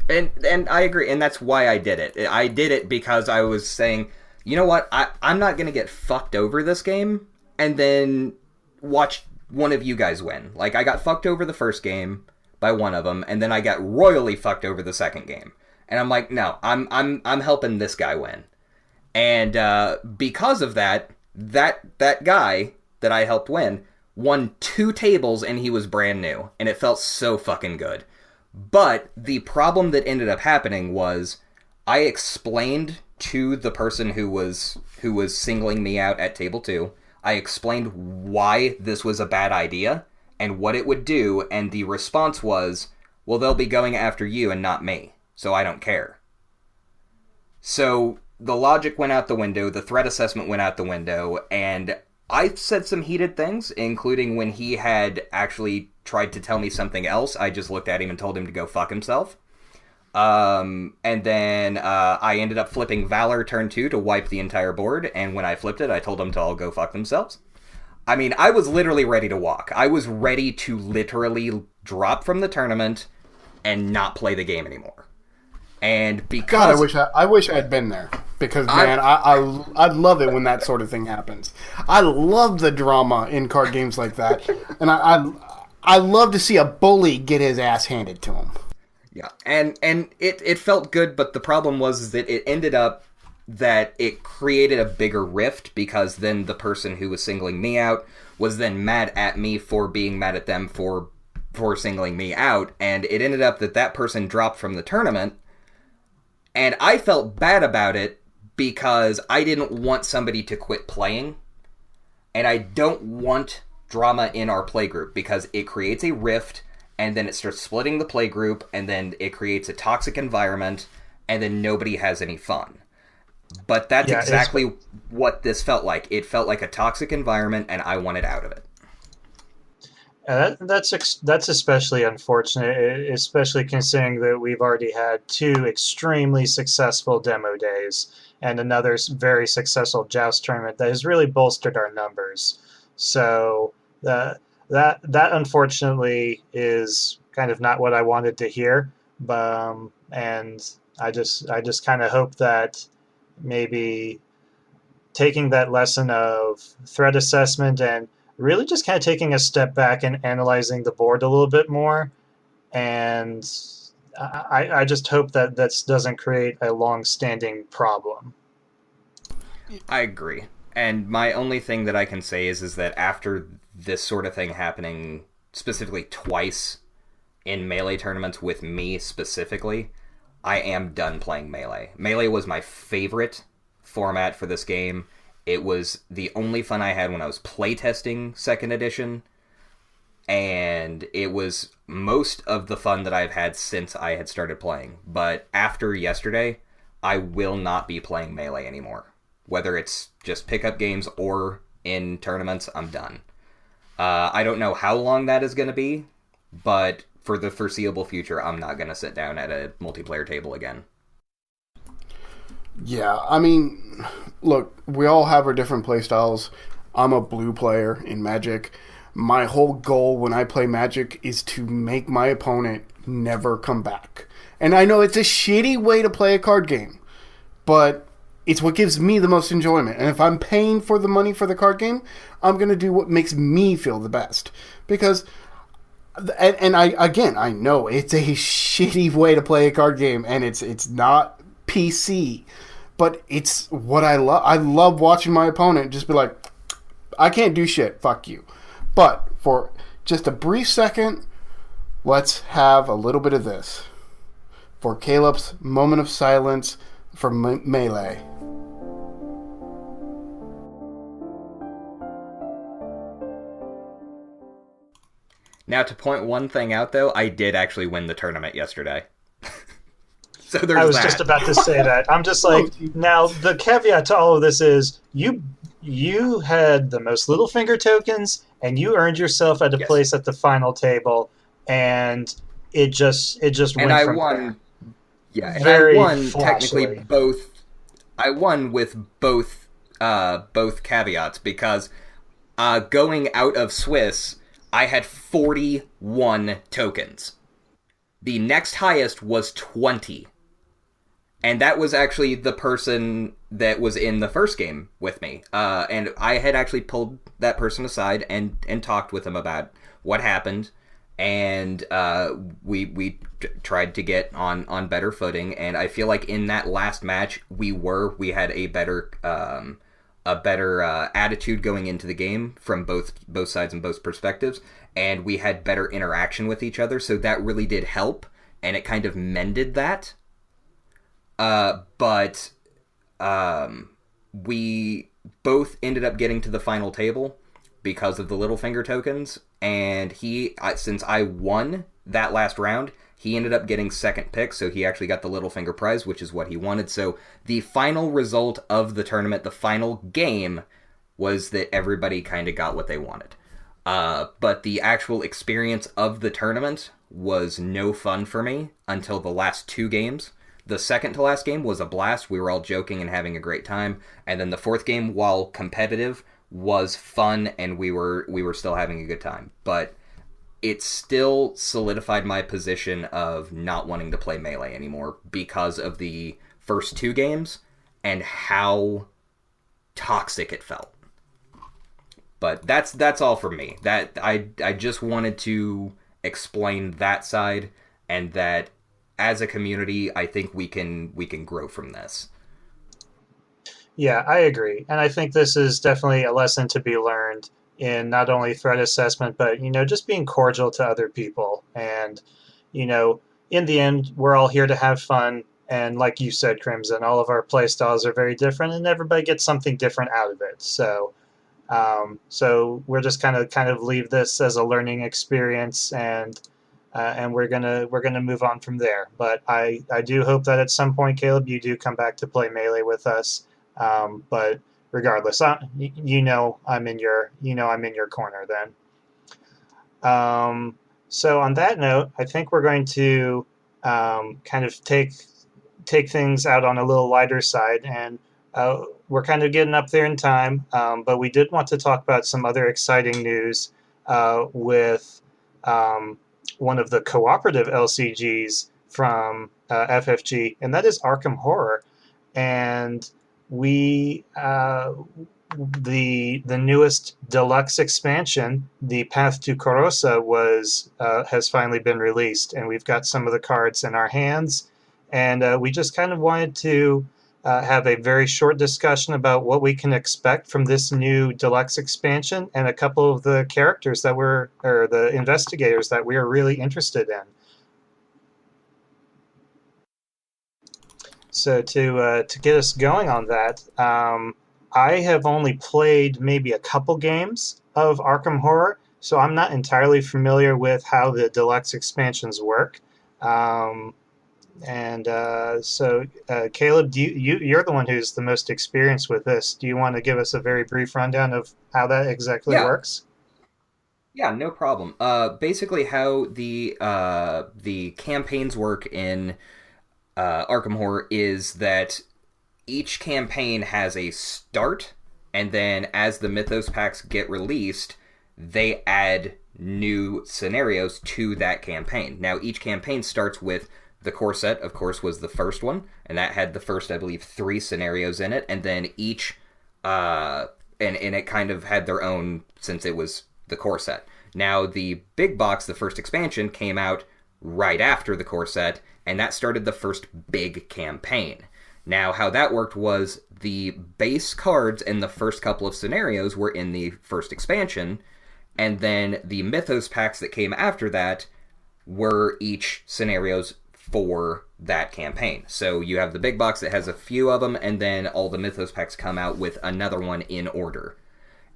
And I agree, and that's why I did it. I did it because I was saying, you know what, I'm not gonna get fucked over this game, and then watch one of you guys win. Like, I got fucked over the first game by one of them, and then I got royally fucked over the second game. And I'm like, no, I'm helping this guy win. And because of that guy that I helped won 2 tables, and he was brand new, and it felt so fucking good. But the problem that ended up happening was I explained to the person who was singling me out at table 2. I explained why this was a bad idea and what it would do, and the response was, well, they'll be going after you and not me, so I don't care. So the logic went out the window, the threat assessment went out the window, and I said some heated things, including when he had actually tried to tell me something else. I just looked at him and told him to go fuck himself. And then I ended up flipping Valor turn 2 to wipe the entire board, and when I flipped it, I told them to all go fuck themselves. I mean, I was literally ready to walk. I was ready to literally drop from the tournament and not play the game anymore. And because... God, I wish I had been there. Because, man, I love it when that sort of thing happens. I love the drama in card games like that. And I love to see a bully get his ass handed to him. Yeah, and it felt good, but the problem was that it ended up that it created a bigger rift, because then the person who was singling me out was then mad at me for being mad at them for singling me out, and it ended up that person dropped from the tournament, and I felt bad about it because I didn't want somebody to quit playing, and I don't want drama in our playgroup because it creates a rift, and then it starts splitting the playgroup, and then it creates a toxic environment, and then nobody has any fun. But that's exactly what this felt like. It felt like a toxic environment, and I wanted out of it. That's especially unfortunate, especially considering that we've already had 2 extremely successful demo days and another very successful Joust tournament that has really bolstered our numbers. So that unfortunately is kind of not what I wanted to hear, and I just kind of hope that maybe taking that lesson of threat assessment and really just kind of taking a step back and analyzing the board a little bit more, and I just hope that doesn't create a long-standing problem. I agree. And my only thing that I can say is that after this sort of thing happening specifically twice in Melee tournaments with me specifically, I am done playing Melee. Melee was my favorite format for this game. It was the only fun I had when I was playtesting 2nd edition, and it was most of the fun that I've had since I had started playing. But after yesterday, I will not be playing Melee anymore. Whether it's just pickup games or in tournaments, I'm done. I don't know how long that is going to be. but for the foreseeable future, I'm not going to sit down at a multiplayer table again. Yeah, I mean, look, we all have our different playstyles. I'm a blue player in Magic. My whole goal when I play Magic is to make my opponent never come back. And I know it's a shitty way to play a card game, but it's what gives me the most enjoyment. And if I'm paying for the money for the card game, I'm going to do what makes me feel the best. Because, and I know it's a shitty way to play a card game, and it's not PC, but it's what I love. I love watching my opponent just be like, I can't do shit, fuck you. But for just a brief second, let's have a little bit of this. For Caleb's moment of silence for Melee. Now, to point one thing out, though, I did actually win the tournament yesterday. So there's I was that. just about to say that. I'm just like, now the caveat to all of this is you had the most Littlefinger tokens, and you earned yourself at a place at the final table, and it just went. And I from won. there. Yeah, and Very I won flashily. technically both. I won with both caveats because going out of Swiss, I had 41 tokens. The next highest was 20. And that was actually the person that was in the first game with me. And I had actually pulled that person aside and talked with him about what happened. And we tried to get on better footing. And I feel like in that last match, we had a better attitude going into the game from both sides and both perspectives. And we had better interaction with each other. So that really did help. And it kind of mended that. But we both ended up getting to the final table because of the Littlefinger tokens, and since I won that last round, he ended up getting second pick, so he actually got the Littlefinger prize, which is what he wanted. So the final result of the tournament, the final game, was that everybody kind of got what they wanted. But the actual experience of the tournament was no fun for me until the last two games. The second to last game was a blast. We were all joking and having a great time. And then the fourth game, while competitive, was fun, and we were still having a good time. But it still solidified my position of not wanting to play Melee anymore because of the first two games and how toxic it felt. But that's all from me. That I just wanted to explain that side, and that as a community, I think we can grow from this. Yeah, I agree. And I think this is definitely a lesson to be learned in not only threat assessment, but, just being cordial to other people. And, in the end, we're all here to have fun. And like you said, Crimson, all of our play styles are very different, and everybody gets something different out of it. So we're just kind of leave this as a learning experience, and we're gonna move on from there. But I do hope that at some point, Caleb, you do come back to play Melee with us. But regardless, I'm in your corner then. So on that note, I think we're going to kind of take things out on a little lighter side, and we're kind of getting up there in time. But we did want to talk about some other exciting news with one of the cooperative LCGs from FFG, and that is Arkham Horror. And we the newest deluxe expansion, the Path to Carcosa, has finally been released, and we've got some of the cards in our hands, and we just kind of wanted to have a very short discussion about what we can expect from this new deluxe expansion, and a couple of the characters the investigators that we are really interested in. So to get us going on that, I have only played maybe a couple games of Arkham Horror, so I'm not entirely familiar with how the deluxe expansions work. So Caleb, you're the one who's the most experienced with this. Do you want to give us a very brief rundown of how that exactly works? Yeah, no problem. Basically, how the campaigns work in Arkham Horror is that each campaign has a start, and then as the Mythos packs get released, they add new scenarios to that campaign. Now, each campaign starts with the core set, of course, was the first one, and that had the first, I believe, 3 scenarios in it, and then each, and it kind of had their own, since it was the core set. Now, the big box, the first expansion, came out right after the core set, and that started the first big campaign. Now, how that worked was the base cards and the first couple of scenarios were in the first expansion, and then the Mythos packs that came after that were each scenarios for that campaign. So you have the big box that has a few of them, and then all the Mythos packs come out with another one in order.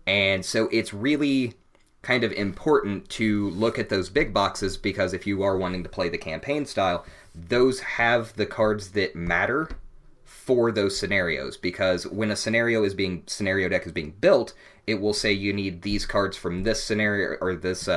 And so it's really kind of important to look at those big boxes, because if you are wanting to play the campaign style, those have the cards that matter for those scenarios, because when a scenario deck is being built, it will say you need these cards from this scenario or this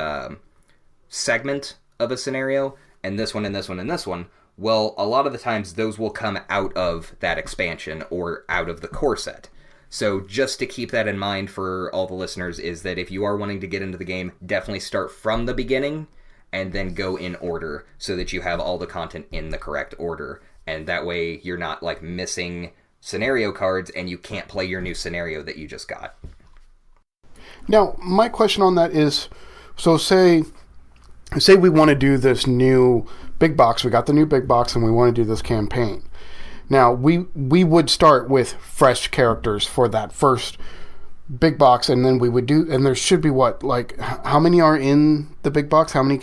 segment of a scenario, and this one and this one and this one. Well, a lot of the times those will come out of that expansion or out of the core set. So just to keep that in mind for all the listeners is that if you are wanting to get into the game, definitely start from the beginning and then go in order so that you have all the content in the correct order. And that way you're not like missing scenario cards and you can't play your new scenario that you just got. Now, my question on that is, so say we want to do this new big box. We got the new big box and we want to do this campaign. Now, we would start with fresh characters for that first big box, and then we would do, and there should be how many are in the big box? How many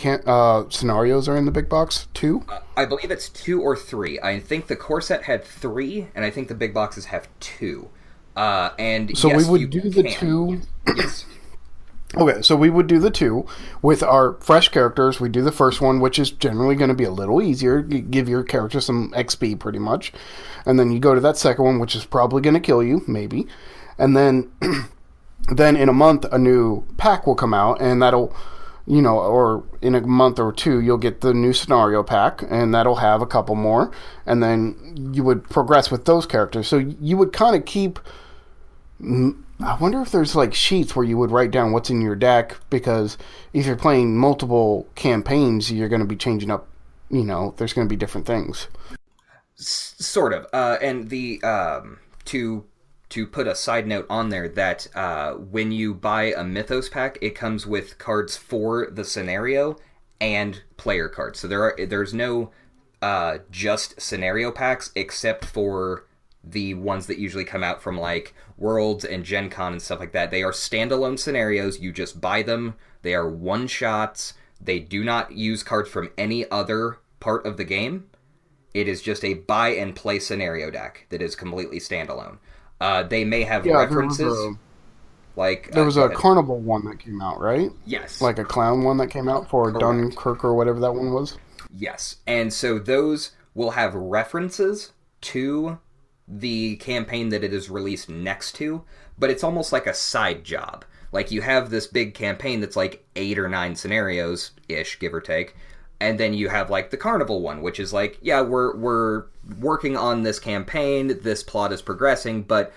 scenarios are in the big box? 2? I believe it's 2 or 3. I think the core set had 3, and I think the big boxes have 2. And so yes, we would do the 2. Yes. Okay, so we would do the 2 with our fresh characters. We do the first one, which is generally going to be a little easier. You give your character some XP, pretty much. And then you go to that second one, which is probably going to kill you, maybe. And then then in a month, a new pack will come out, and that'll, or in a month or 2, you'll get the new scenario pack, and that'll have a couple more. And then you would progress with those characters. So you would kind of keep... I wonder if there's sheets where you would write down what's in your deck, because if you're playing multiple campaigns, you're going to be changing up, there's going to be different things. Sort of. And the to put a side note on there, that when you buy a Mythos pack, it comes with cards for the scenario and player cards. So there's no just scenario packs, except for the ones that usually come out from Worlds and Gen Con and stuff like that. They are standalone scenarios. You just buy them. They are one-shots. They do not use cards from any other part of the game. It is just a buy and play scenario deck that is completely standalone. They may have references. There was a Carnival one that came out, right? Yes. A clown one that came out for Correct. Dunkirk or whatever that one was? Yes. And so those will have references to the campaign that it is released next to, but it's almost like a side job. You have this big campaign that's 8 or 9 scenarios-ish, give or take, and then you have the Carnival one, which is we're working on this campaign, this plot is progressing, but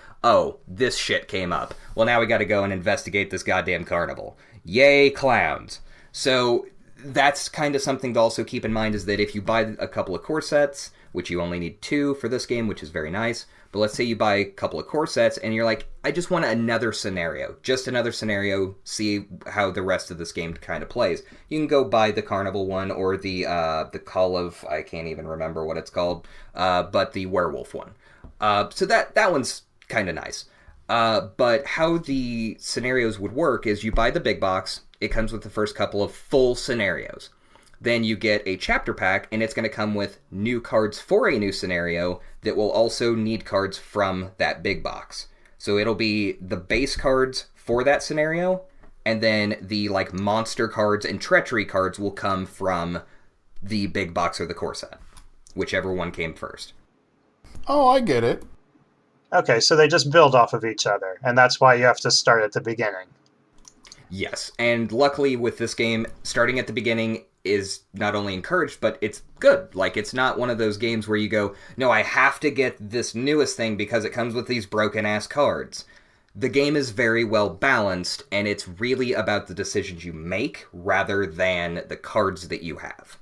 this shit came up. Well, now we gotta go and investigate this goddamn carnival. Yay, clowns. So that's kind of something to also keep in mind, is that if you buy a couple of core sets, which you only need 2 for this game, which is very nice, but let's say you buy a couple of core sets and you're I just want another scenario, see how the rest of this game kind of plays. You can go buy the Carnival one, or the Call of, I can't even remember what it's called, but the Werewolf one. So that one's kind of nice. But how the scenarios would work is you buy the big box, it comes with the first couple of full scenarios. Then you get a chapter pack, and it's going to come with new cards for a new scenario that will also need cards from that big box. So it'll be the base cards for that scenario, and then the monster cards and treachery cards will come from the big box or the core set, whichever one came first. Oh, I get it. Okay, so they just build off of each other, and that's why you have to start at the beginning. Yes, and luckily with this game, starting at the beginning is not only encouraged, but it's good. Like, it's not one of those games where you go, no, I have to get this newest thing because it comes with these broken-ass cards. The game is very well balanced, and it's really about the decisions you make rather than the cards that you have.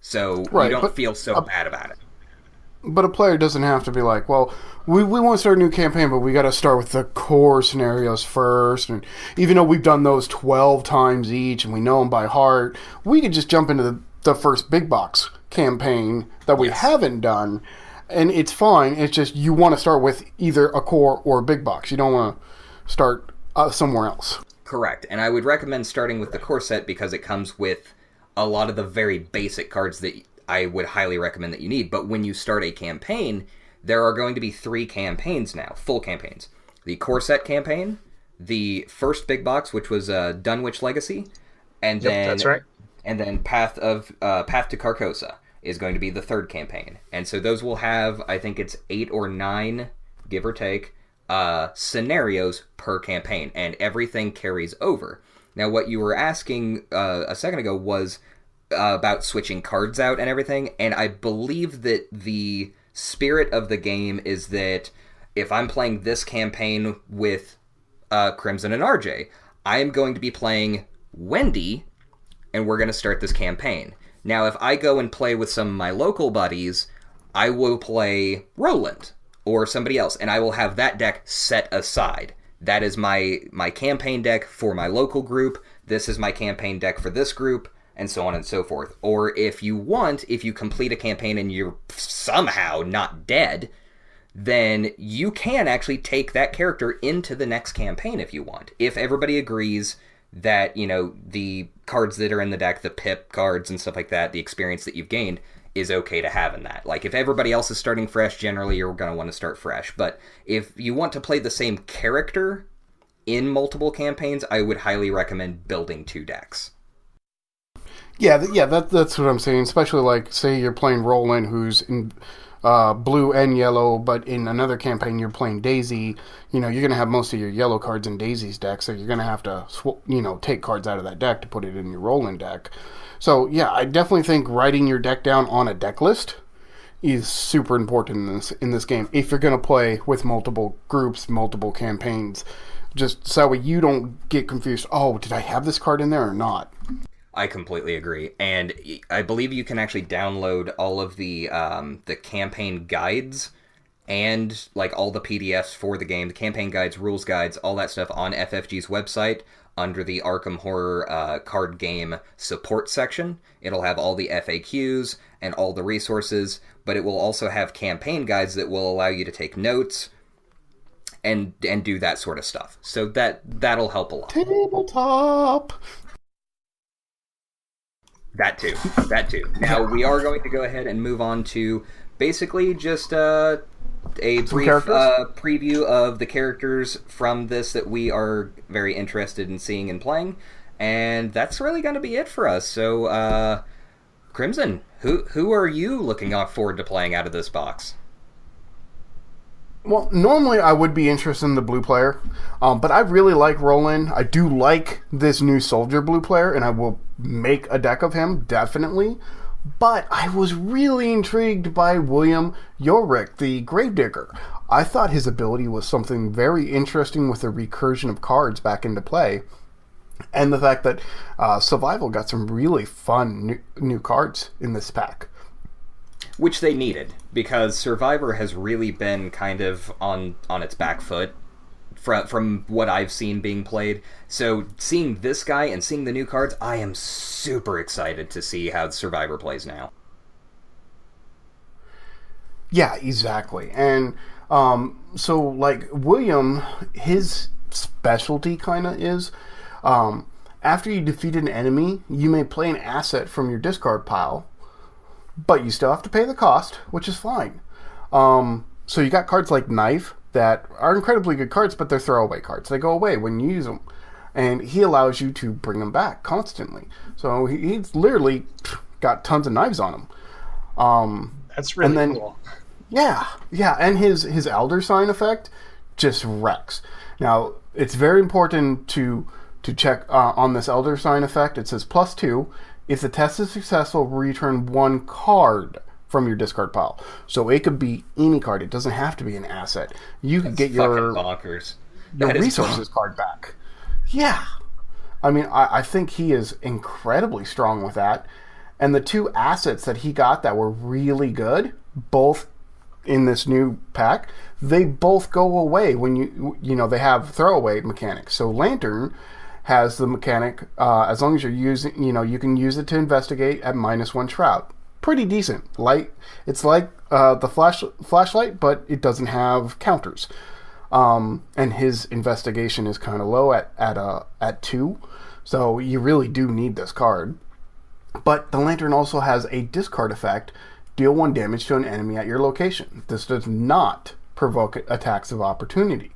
So you don't feel so bad about it. But a player doesn't have to be like, well, we want to start a new campaign, but we got to start with the core scenarios first. And even though we've done those 12 times each and we know them by heart, we could just jump into the first big box campaign that we haven't done. And it's fine. It's just you want to start with either a core or a big box. You don't want to start somewhere else. Correct. And I would recommend starting with the core set because it comes with a lot of the very basic cards that I would highly recommend that you need. But when you start a campaign, there are going to be 3 campaigns now, full campaigns. The core set campaign, the first big box, which was Dunwich Legacy, and then that's right. And then Path to Carcosa is going to be the third campaign. And so those will have, I think it's 8 or 9, give or take, scenarios per campaign, and everything carries over. Now, what you were asking a second ago was about switching cards out and everything, and I believe that the spirit of the game is that if I'm playing this campaign with Crimson and RJ, I am going to be playing Wendy, and we're going to start this campaign. Now, if I go and play with some of my local buddies, I will play Roland or somebody else, and I will have that deck set aside. That is my campaign deck for my local group. This is my campaign deck for this group, and so on and so forth. Or if you complete a campaign and you're somehow not dead, then you can actually take that character into the next campaign if you want. If everybody agrees that, the cards that are in the deck, the pip cards and stuff like that, the experience that you've gained, is okay to have in that. Like, if everybody else is starting fresh, generally you're going to want to start fresh. But if you want to play the same character in multiple campaigns, I would highly recommend building 2 decks. Yeah, that's what I'm saying. Especially, like, say you're playing Roland, who's in blue and yellow, but in another campaign you're playing Daisy. You're going to have most of your yellow cards in Daisy's deck, so you're going to have to, take cards out of that deck to put it in your Roland deck. So, yeah, I definitely think writing your deck down on a deck list is super important in this game. If you're going to play with multiple groups, multiple campaigns, just so you don't get confused. Oh, did I have this card in there or not? I completely agree, and I believe you can actually download all of the campaign guides and like all the PDFs for the game, the campaign guides, rules guides, all that stuff on FFG's website under the Arkham Horror card game support section. It'll have all the FAQs and all the resources, but it will also have campaign guides that will allow you to take notes and do that sort of stuff. So that'll help a lot. Tabletop. That too. Now, we are going to go ahead and move on to basically just a brief preview of the characters from this that we are very interested in seeing and playing. And that's really going to be it for us. So, Crimson, who are you looking forward to playing out of this box? Well, normally I would be interested in the blue player, but I really like Roland. I do like this new soldier blue player, and I will make a deck of him, definitely. But I was really intrigued by William Yorick, the Gravedigger. I thought his ability was something very interesting with the recursion of cards back into play, and the fact that Survival got some really fun new cards in this pack. Which they needed, because Survivor has really been kind of on its back foot from what I've seen being played. So seeing this guy and seeing the new cards, I am super excited to see how Survivor plays now. Yeah, exactly. And so, like, William, his specialty kind of is, after you defeat an enemy, you may play an asset from your discard pile, but you still have to pay the cost, which is fine. So you got cards like Knife that are incredibly good cards, but they're throwaway cards. They go away when you use them. And he allows you to bring them back constantly. So he's literally got tons of knives on him. That's really cool. Yeah. And his Elder Sign effect just wrecks. Now, it's very important to to check on this Elder Sign effect. It says +2. If the test is successful, return 1 card from your discard pile. So it could be any card. It doesn't have to be an asset. You could get your bonkers. Your resources card back. Yeah. I mean, I think he is incredibly strong with that. And the 2 assets that he got that were really good, both in this new pack, they both go away when they have throwaway mechanics. So Lantern has the mechanic, as long as you're using, you can use it to investigate at -1 shroud. Pretty decent. It's like the flashlight, but it doesn't have counters. And his investigation is kind of low at 2, so you really do need this card. But the Lantern also has a discard effect. Deal 1 damage to an enemy at your location. This does not provoke attacks of opportunity.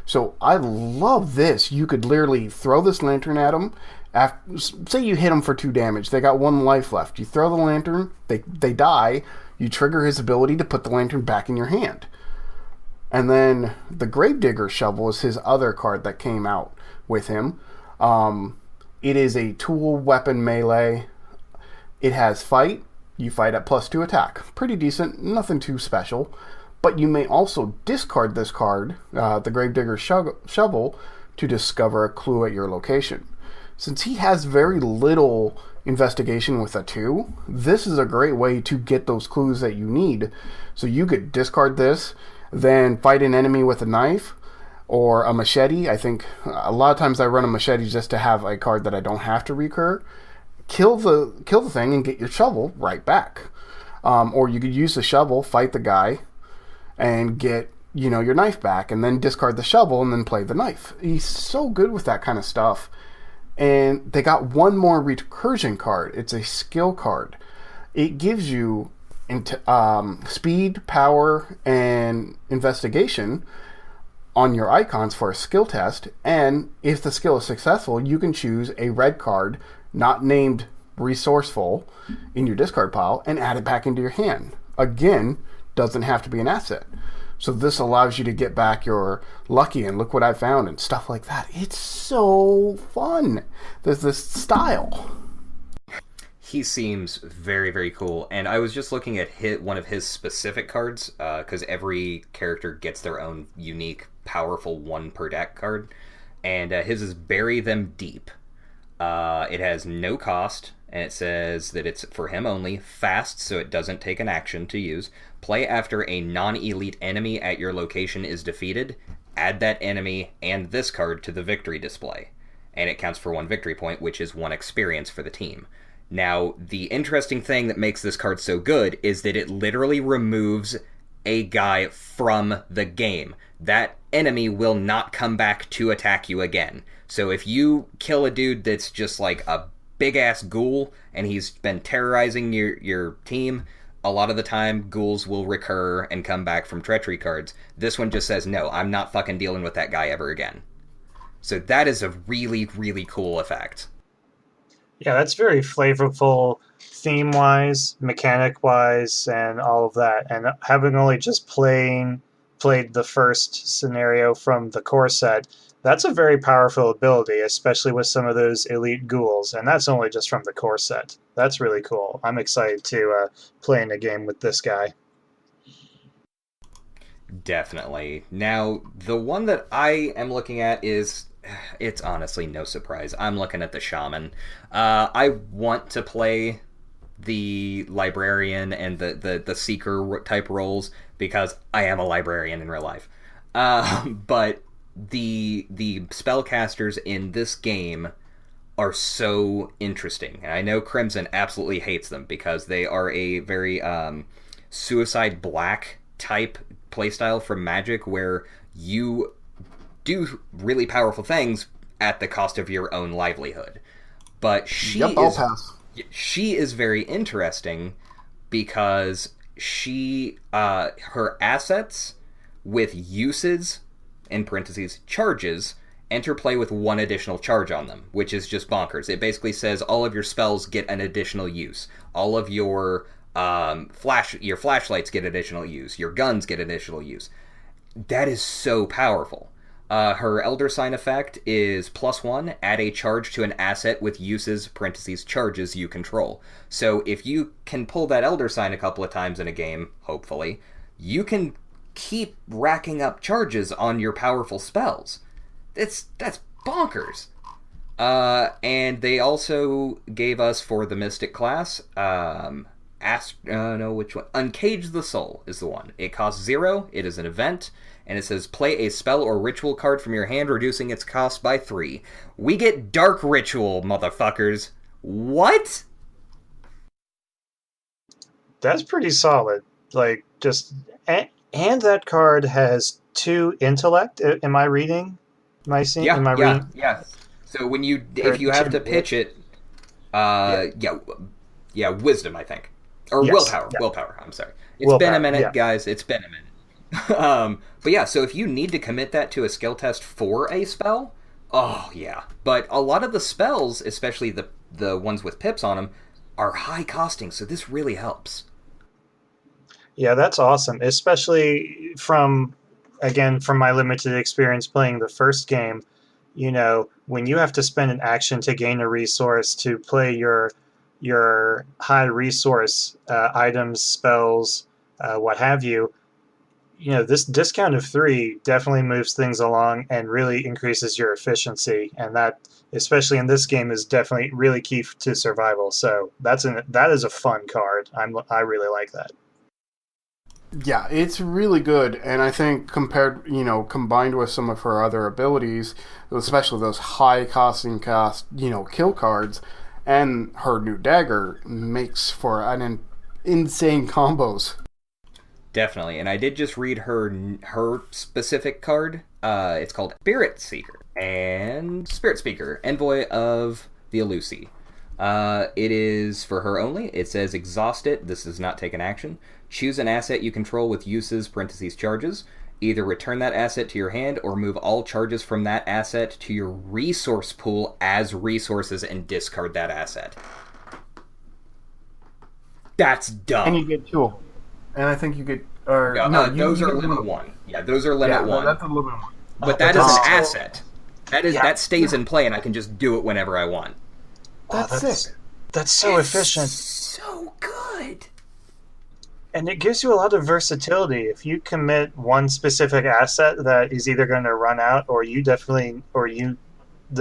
So I love this. You could literally throw this Lantern at them. Say you hit them for 2 damage. They got 1 life left. You throw the Lantern. They die. You trigger his ability to put the Lantern back in your hand. And then the Gravedigger Shovel is his other card that came out with him. It is a tool weapon melee. It has fight. You fight at +2 attack. Pretty decent. Nothing too special. But you may also discard this card, the Gravedigger Shovel, to discover a clue at your location. Since he has very little investigation with a 2, this is a great way to get those clues that you need. So you could discard this, then fight an enemy with a knife or a machete. I think a lot of times I run a machete just to have a card that I don't have to recur. Kill the thing and get your shovel right back. Or you could use the shovel, fight the guy, and get your knife back, and then discard the shovel and then play the knife. He's so good with that kind of stuff. And they got 1 more recursion card. It's a skill card. It gives you speed, power, and investigation on your icons for a skill test. And if the skill is successful, you can choose a red card not named resourceful in your discard pile and add it back into your hand. Again, doesn't have to be an asset. So this allows you to get back your lucky and look what I found and stuff like that. It's so fun. There's this style. He seems very, very cool. And I was just looking at one of his specific cards, because every character gets their own unique, powerful 1 per deck card. And his is Bury Them Deep. It has no cost, and it says that it's for him only, fast so it doesn't take an action to use. Play after a non-elite enemy at your location is defeated. Add that enemy and this card to the victory display. And it counts for 1 victory point, which is 1 experience for the team. Now, the interesting thing that makes this card so good is that it literally removes a guy from the game. That enemy will not come back to attack you again. So if you kill a dude that's just like a big-ass ghoul and he's been terrorizing your team, a lot of the time ghouls will recur and come back from treachery cards. This one just says, no, I'm not fucking dealing with that guy ever again. So that is a really, really cool effect. Yeah, that's very flavorful theme-wise, mechanic-wise, and all of that. And having only just played the first scenario from the core set, that's a very powerful ability, especially with some of those elite ghouls. And that's only just from the core set. That's really cool. I'm excited to play in a game with this guy. Definitely. Now, the one that I am looking at is... It's honestly no surprise. I'm looking at the Shaman. I want to play the Librarian and the Seeker type roles because I am a Librarian in real life. But the spellcasters in this game are so interesting. And I know Crimson absolutely hates them because they are a very Suicide Black type playstyle from Magic where you do really powerful things at the cost of your own livelihood. But she is very interesting because her assets with uses, in parentheses, charges, enter play with 1 additional charge on them, which is just bonkers. It basically says all of your spells get an additional use. All of your flashlights get additional use. Your guns get additional use. That is so powerful. Her Elder Sign effect is +1, add a charge to an asset with uses, parentheses, charges you control. So if you can pull that Elder Sign a couple of times in a game, hopefully, you can keep racking up charges on your powerful spells. That's bonkers. And they also gave us, for the Mystic class, which one? Uncage the Soul is the one. It costs 0, it is an event, and it says play a spell or ritual card from your hand, reducing its cost by 3. We get Dark Ritual, motherfuckers. What? That's pretty solid. Like, just... And that card has 2 intellect. Am I reading? Am I seeing? Am I reading? Yeah. So if you have to pitch it, wisdom, I think. Or yes, willpower. Yeah. Willpower, I'm sorry. It's been a minute, guys. It's been a minute. But yeah, so if you need to commit that to a skill test for a spell, oh yeah. But a lot of the spells, especially the ones with pips on them, are high costing, so this really helps. Yeah, that's awesome. Especially from my limited experience playing the first game, when you have to spend an action to gain a resource to play your high resource items, spells, what have you, this discount of 3 definitely moves things along and really increases your efficiency. And that, especially in this game, is definitely really key to survival. So that is a fun card. I really like that. Yeah, it's really good, and I think combined with some of her other abilities, especially those high costing kill cards, and her new dagger makes for an insane combos. Definitely, and I did just read her specific card. It's called Spirit Seeker and Spirit Speaker, Envoy of the Elusi. It is for her only. It says exhaust it. This does not take an action. Choose an asset you control with uses, parentheses, charges. Either return that asset to your hand or move all charges from that asset to your resource pool as resources and discard that asset. That's dumb. And you get 2. And I think you get... those are limit 1. Yeah, those are limit 1. That's a limit 1. But that is an asset. That stays in play, and I can just do it whenever I want. That's sick. That's so efficient. So good. And it gives you a lot of versatility. If you commit one specific asset that is either going to run out, or the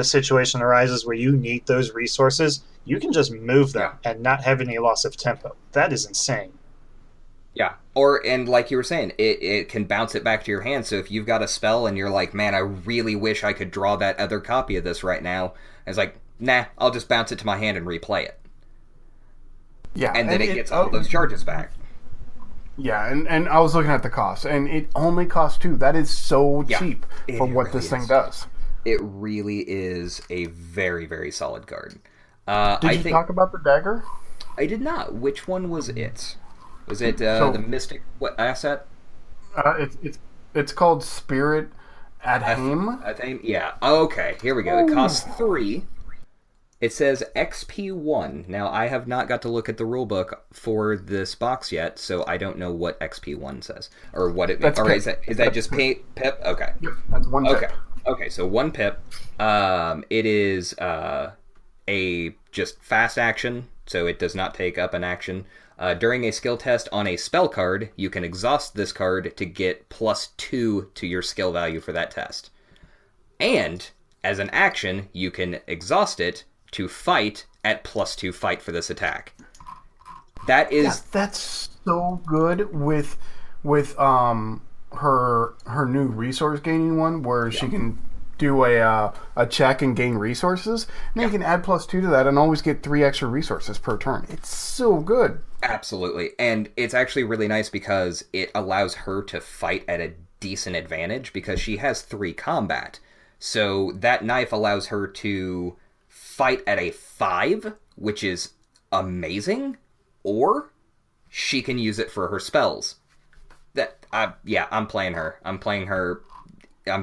situation arises where you need those resources, you can just move them and not have any loss of tempo. That is insane. Yeah. And like you were saying, it can bounce it back to your hand. So if you've got a spell and you're like, man, I really wish I could draw that other copy of this right now, it's like, nah, I'll just bounce it to my hand and replay it. Yeah. And then it gets all those charges back. Yeah, and I was looking at the cost, and it only costs 2. That is so cheap for what this thing does. It really is a very, very solid card. Did you talk about the dagger? I did not. Which one was it? Was it the Mystic asset? It's called Spirit Adhaim. Adhaim? Yeah. Okay, here we go. It costs 3. It says XP1. Now, I have not got to look at the rulebook for this box yet, so I don't know what XP1 says. Or what it means. Or is that just pip? Okay. Yep, that's 1 pip. Okay, so 1 pip. It is a just fast action, so it does not take up an action. During a skill test on a spell card, you can exhaust this card to get +2 to your skill value for that test. And, as an action, you can exhaust it to fight at +2 fight for this attack. That's so good with her new resource gaining one, where she can do a check and gain resources. And you can add +2 to that and always get 3 extra resources per turn. It's so good. Absolutely. And it's actually really nice because it allows her to fight at a decent advantage because she has 3 combat. So that knife allows her to fight at a 5, which is amazing, or she can use it for her spells. I'm playing her. I'm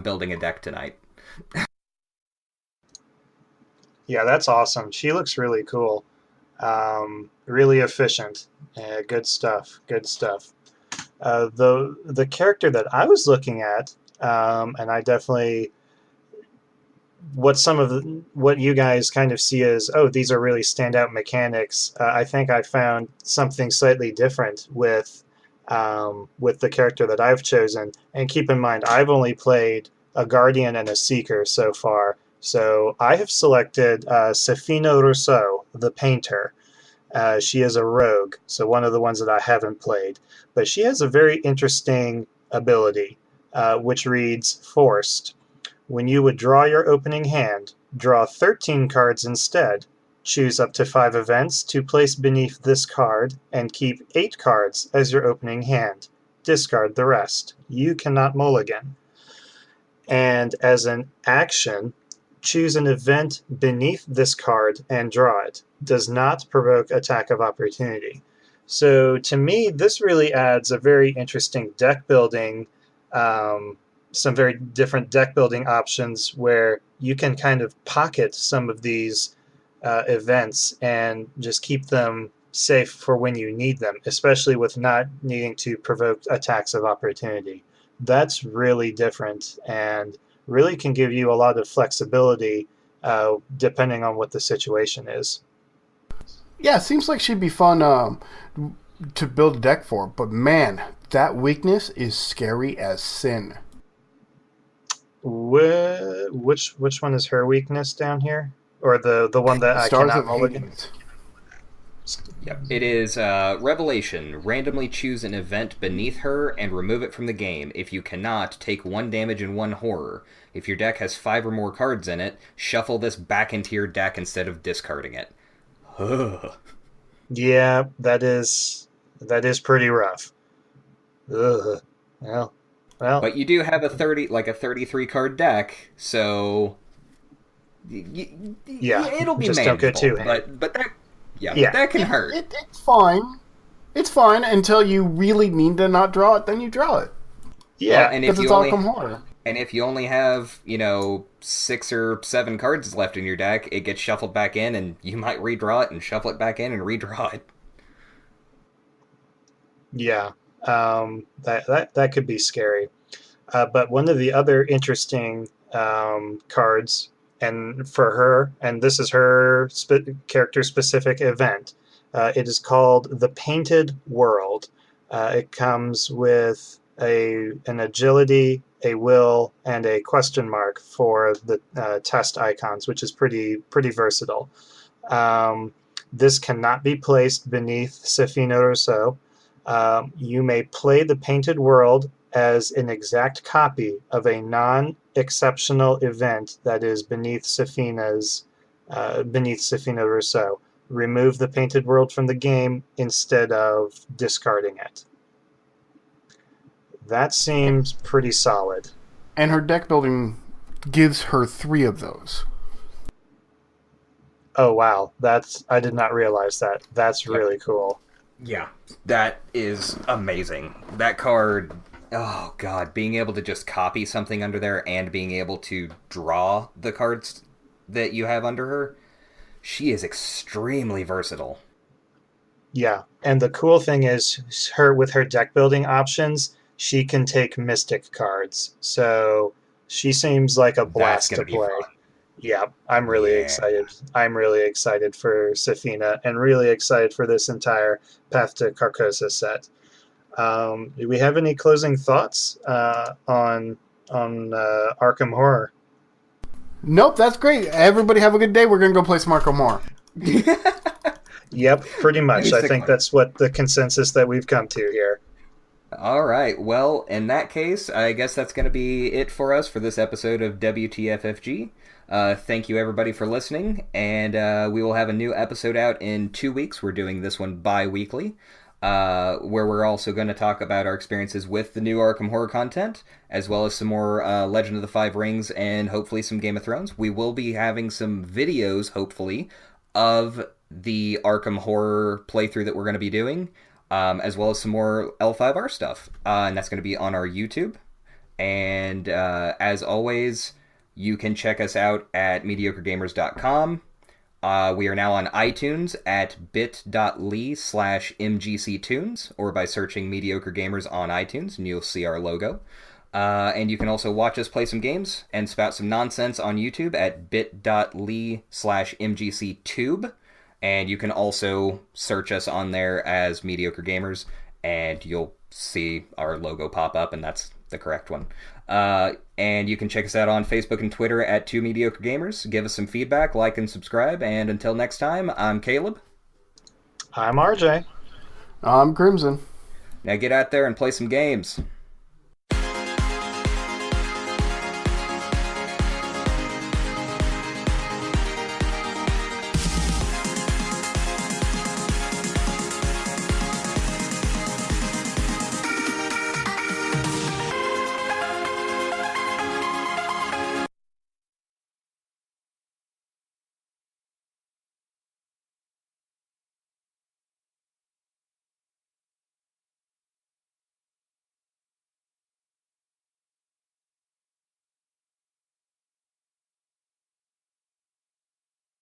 building a deck tonight. Yeah, that's awesome. She looks really cool. Really efficient. Good stuff. The character that I was looking at And I definitely what you guys kind of see as, oh, these are really standout mechanics. I think I found something slightly different with the character that I've chosen. And keep in mind, I've only played a Guardian and a Seeker so far. So I have selected Safina Rousseau, the painter. She is a rogue, so one of the ones that I haven't played. But she has a very interesting ability, which reads Forced. When you would draw your opening hand, draw 13 cards instead. Choose up to 5 events to place beneath this card, and keep 8 cards as your opening hand. Discard the rest. You cannot mulligan. And as an action, choose an event beneath this card and draw it. Does not provoke attack of opportunity. So to me, this really adds a very interesting deck building, some very different deck building options where you can kind of pocket some of these events and just keep them safe for when you need them, especially with not needing to provoke attacks of opportunity. That's really different and really can give you a lot of flexibility depending on what the situation is. Yeah, it seems like she'd be fun to build a deck for, but man, that weakness is scary as sin. Which one is her weakness down here? Or the one that I Stars cannot of mulligan? Hades. Yep. It is Revelation. Randomly choose an event beneath her and remove it from the game. If you cannot, take 1 damage and 1 horror. If your deck has 5 or more cards in it, shuffle this back into your deck instead of discarding it. Yeah, that is pretty rough. Ugh. Well. But you do have a 33 card deck, so yeah, it'll be just manageable. Don't go too but that can hurt. It's fine. It's fine until you really need to not draw it, then you draw it. Yeah, well, because it's Arkham Horror. And if you only have, 6 or 7 cards left in your deck, it gets shuffled back in, and you might redraw it and shuffle it back in and redraw it. Yeah, that could be scary. But one of the other interesting cards, and for her, and this is her character-specific event, it is called the Painted World. It comes with an agility, a will, and a question mark for the test icons, which is pretty versatile. This cannot be placed beneath Safina Rousseau. You may play the Painted World as an exact copy of a non-exceptional event that is beneath Safina Rousseau. Remove the Painted World from the game instead of discarding it. That seems pretty solid. And her deck building gives her 3 of those. Oh wow, I did not realize that. That's really cool. Yeah, that is amazing. That card, oh god, being able to just copy something under there and being able to draw the cards that you have under her, she is extremely versatile. Yeah, and the cool thing is, with her deck building options, she can take Mystic cards, so she seems like a blast to play. Yeah, I'm really excited. I'm really excited for Safina, and really excited for this entire Path to Carcosa set. Do we have any closing thoughts on Arkham Horror? Nope, that's great. Everybody have a good day. We're going to go play some Arkham Horror. Yep, pretty much. I think that's what the consensus that we've come to here. All right. Well, in that case, I guess that's going to be it for us for this episode of WTFFG. Thank you, everybody, for listening, and we will have a new episode out in 2 weeks. We're doing this one bi-weekly, where we're also going to talk about our experiences with the new Arkham Horror content, as well as some more Legend of the Five Rings and hopefully some Game of Thrones. We will be having some videos, hopefully, of the Arkham Horror playthrough that we're going to be doing, as well as some more L5R stuff, and that's going to be on our YouTube. And as always, you can check us out at mediocregamers.com. We are now on iTunes at bit.ly/mgctunes, or by searching Mediocre Gamers on iTunes, and you'll see our logo. And you can also watch us play some games and spout some nonsense on YouTube at bit.ly/mgctube. And you can also search us on there as Mediocre Gamers, and you'll see our logo pop up, and that's the correct one. And you can check us out on Facebook and Twitter at 2MediocreGamers. Give us some feedback, like and subscribe, and until next time, I'm Caleb. I'm RJ. I'm Crimson. Now get out there and play some games.